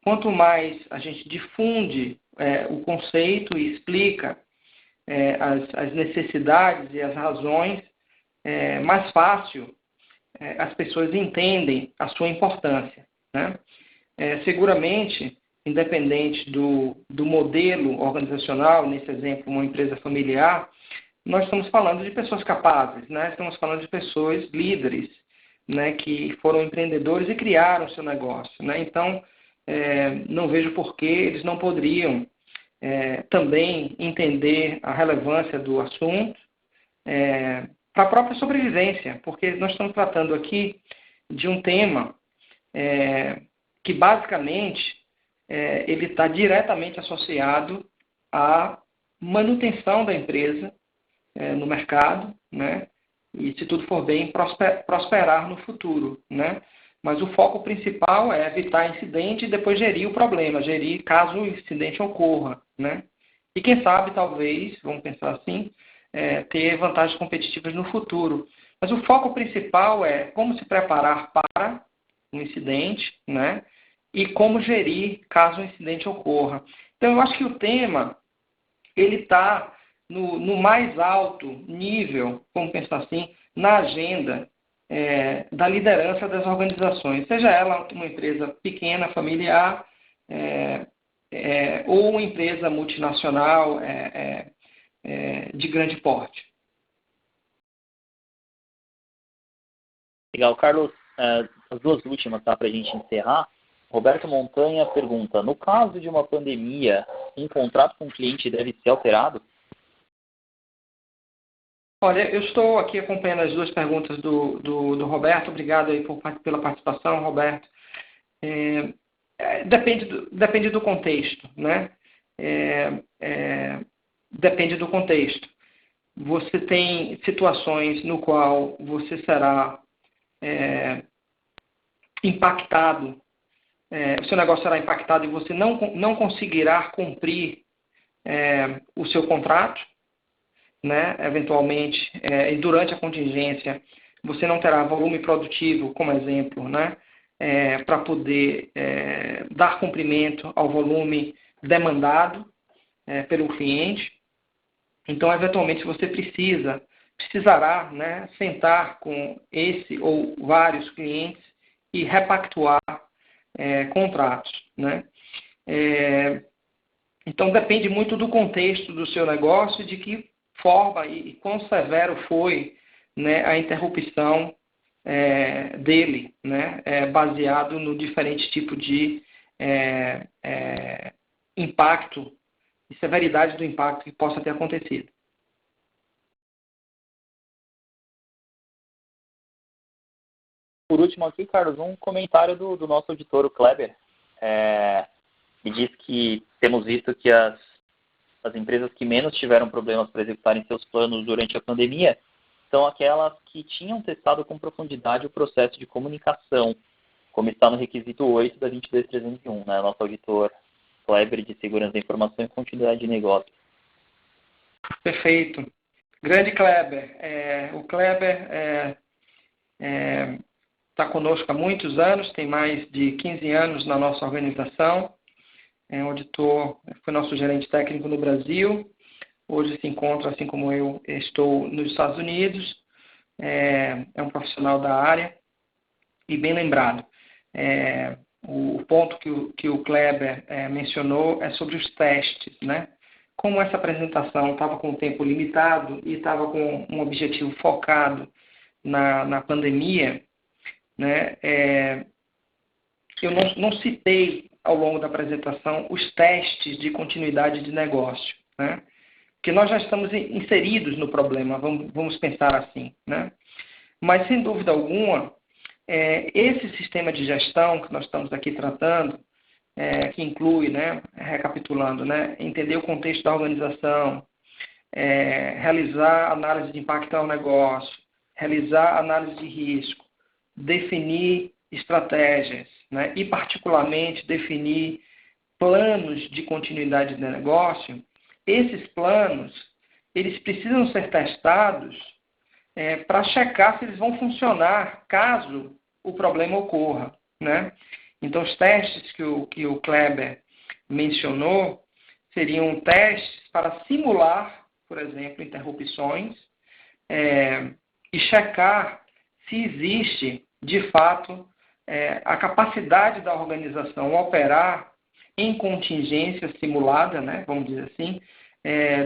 Quanto mais a gente difunde o conceito e explica as necessidades e as razões, mais fácil as pessoas entendem a sua importância. Né? Seguramente, independente do modelo organizacional, nesse exemplo, uma empresa familiar, nós estamos falando de pessoas capazes, né? Estamos falando de pessoas líderes, né? Que foram empreendedores e criaram seu negócio. Né? Então, não vejo por que eles não poderiam também entender a relevância do assunto para a própria sobrevivência, porque nós estamos tratando aqui de um tema que basicamente ele está diretamente associado à manutenção da empresa no mercado, né? E, se tudo for bem, prosperar no futuro. Né? Mas o foco principal é evitar incidente e depois gerir o problema, gerir caso o incidente ocorra. Né? E quem sabe, talvez, vamos pensar assim, ter vantagens competitivas no futuro. Mas o foco principal é como se preparar para um incidente, né? E como gerir caso o incidente ocorra. Então, eu acho que o tema ele está no mais alto nível, vamos pensar assim, na agenda da liderança das organizações, seja ela uma empresa pequena, familiar, ou uma empresa multinacional de grande porte. Legal, Carlos. As duas últimas, tá, para a gente encerrar. Roberto Montanha pergunta, no caso de uma pandemia, um contrato com o cliente deve ser alterado? Olha, eu estou aqui acompanhando as duas perguntas do Roberto. Obrigado aí pela participação, Roberto. Depende do contexto, né? Depende do contexto. você tem situações no qual você será impactado, o seu negócio será impactado e você não conseguirá cumprir o seu contrato, né? Eventualmente, e durante a contingência, você não terá volume produtivo, como exemplo, né? Para poder dar cumprimento ao volume demandado pelo cliente. Então, eventualmente, você precisará, né, sentar com esse ou vários clientes e repactuar contratos, né? Então, depende muito do contexto do seu negócio, de que forma e quão severo foi, né, a interrupção dele, né, baseado no diferente tipo de impacto e severidade do impacto que possa ter acontecido. Por último aqui, Carlos, um comentário do nosso auditor, o Kleber. Ele diz que temos visto que as empresas que menos tiveram problemas para executarem seus planos durante a pandemia são aquelas que tinham testado com profundidade o processo de comunicação, como está no requisito 8 da 22301, né? Nosso auditor Kleber, de Segurança da Informação e Continuidade de Negócio. Perfeito. Grande Kleber. O Kleber está conosco há muitos anos, tem mais de 15 anos na nossa organização. É um auditor, foi nosso gerente técnico no Brasil. Hoje se encontra, assim como eu, estou nos Estados Unidos. É um profissional da área e bem lembrado. O ponto que o Kleber mencionou é sobre os testes, né? Como essa apresentação estava com um tempo limitado e estava com um objetivo focado na pandemia, né? Eu não citei ao longo da apresentação os testes de continuidade de negócio, né? Porque nós já estamos inseridos no problema, vamos pensar assim, né? Mas, sem dúvida alguma, esse sistema de gestão que nós estamos aqui tratando, que inclui, né, recapitulando, né, entender o contexto da organização, realizar análise de impacto ao negócio, realizar análise de risco, definir estratégias, né, e, particularmente, definir planos de continuidade de negócio. Esses planos, eles precisam ser testados para checar se eles vão funcionar caso o problema ocorra, né? Então, os testes que o Kleber mencionou seriam testes para simular, por exemplo, interrupções e checar se existe, de fato, a capacidade da organização operar em contingência simulada, né, vamos dizer assim,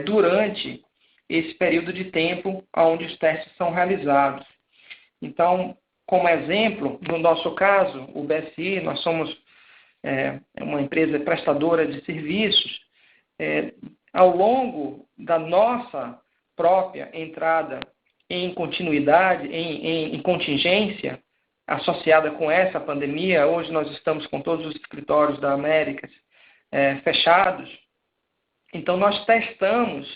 durante esse período de tempo onde os testes são realizados. Então, como exemplo, no nosso caso, o BSI, nós somos uma empresa prestadora de serviços. Ao longo da nossa própria entrada em continuidade, em contingência, associada com essa pandemia, hoje nós estamos com todos os escritórios da Américas fechados. Então, nós testamos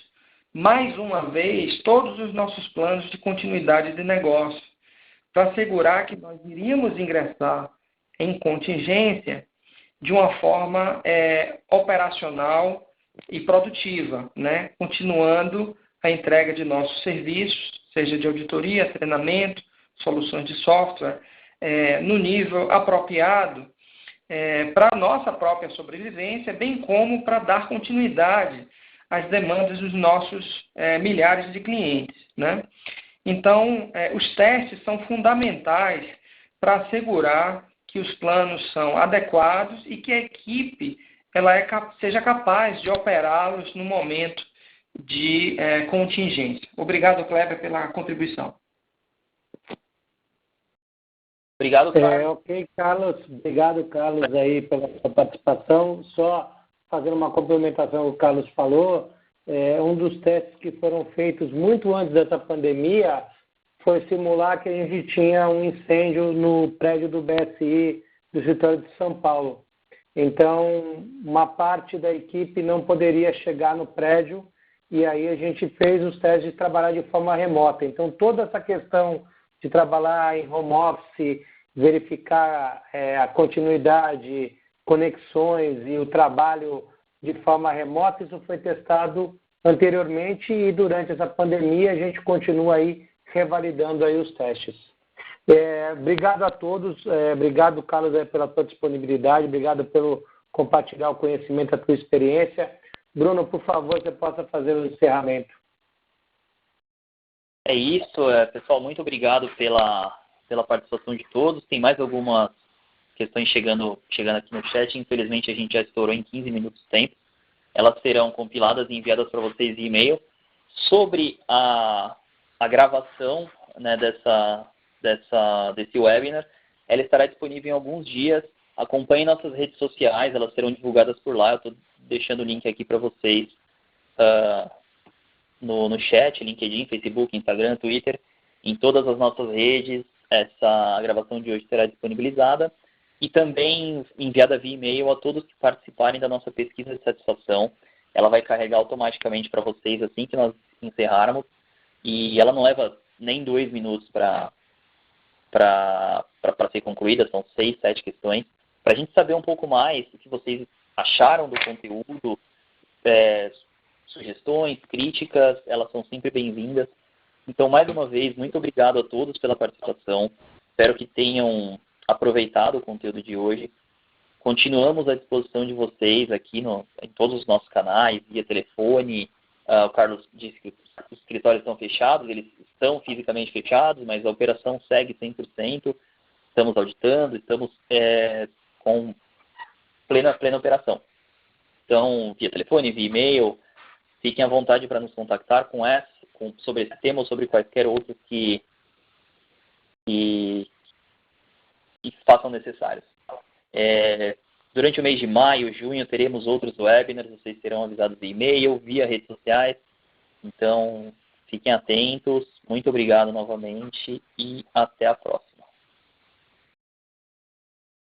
mais uma vez todos os nossos planos de continuidade de negócio, para assegurar que nós iríamos ingressar em contingência de uma forma operacional e produtiva, né? Continuando a entrega de nossos serviços, seja de auditoria, treinamento, soluções de software, no nível apropriado para a nossa própria sobrevivência, bem como para dar continuidade às demandas dos nossos milhares de clientes, né? Então, os testes são fundamentais para assegurar que os planos são adequados e que a equipe seja capaz de operá-los no momento de contingência. Obrigado, Kleber, pela contribuição. Obrigado, Carlos. Ok, Carlos. Obrigado, Carlos, aí pela sua participação. Só fazendo uma complementação ao que o Carlos falou, um dos testes que foram feitos muito antes dessa pandemia foi simular que a gente tinha um incêndio no prédio do BSI do escritório de São Paulo. Então, uma parte da equipe não poderia chegar no prédio e aí a gente fez os testes de trabalhar de forma remota. Então, toda essa questão de trabalhar em home office, verificar a continuidade, conexões e o trabalho de forma remota, isso foi testado anteriormente e durante essa pandemia a gente continua aí revalidando aí os testes. Obrigado a todos, obrigado, Carlos, pela tua disponibilidade, obrigado pelo compartilhar o conhecimento, a tua experiência. Bruno, por favor, você possa fazer o encerramento. É isso, pessoal, muito obrigado pela participação de todos. Tem mais algumas questões chegando aqui no chat. Infelizmente, a gente já estourou em 15 minutos de tempo. Elas serão compiladas e enviadas para vocês via e-mail. Sobre a gravação, né, desse webinar, ela estará disponível em alguns dias. Acompanhem nossas redes sociais, elas serão divulgadas por lá. Eu estou deixando o link aqui para vocês no chat, LinkedIn, Facebook, Instagram, Twitter. Em todas as nossas redes, essa gravação de hoje será disponibilizada e também enviada via e-mail a todos que participarem da nossa pesquisa de satisfação. Ela vai carregar automaticamente para vocês assim que nós encerrarmos e ela não leva nem 2 minutos para ser concluída, são 6, 7 questões. Para a gente saber um pouco mais o que vocês acharam do conteúdo, sugestões, críticas, elas são sempre bem-vindas. Então, mais uma vez, muito obrigado a todos pela participação. Espero que tenham aproveitado o conteúdo de hoje. Continuamos à disposição de vocês aqui em todos os nossos canais, via telefone. O Carlos disse que os escritórios estão fechados, eles estão fisicamente fechados, mas a operação segue 100%. Estamos auditando, estamos com plena operação. Então, via telefone, via e-mail, fiquem à vontade para nos contactar sobre esse tema ou sobre quaisquer outros que façam necessários. Durante o mês de maio, junho, teremos outros webinars, vocês serão avisados via e-mail, via redes sociais. Então, fiquem atentos. Muito obrigado novamente e até a próxima.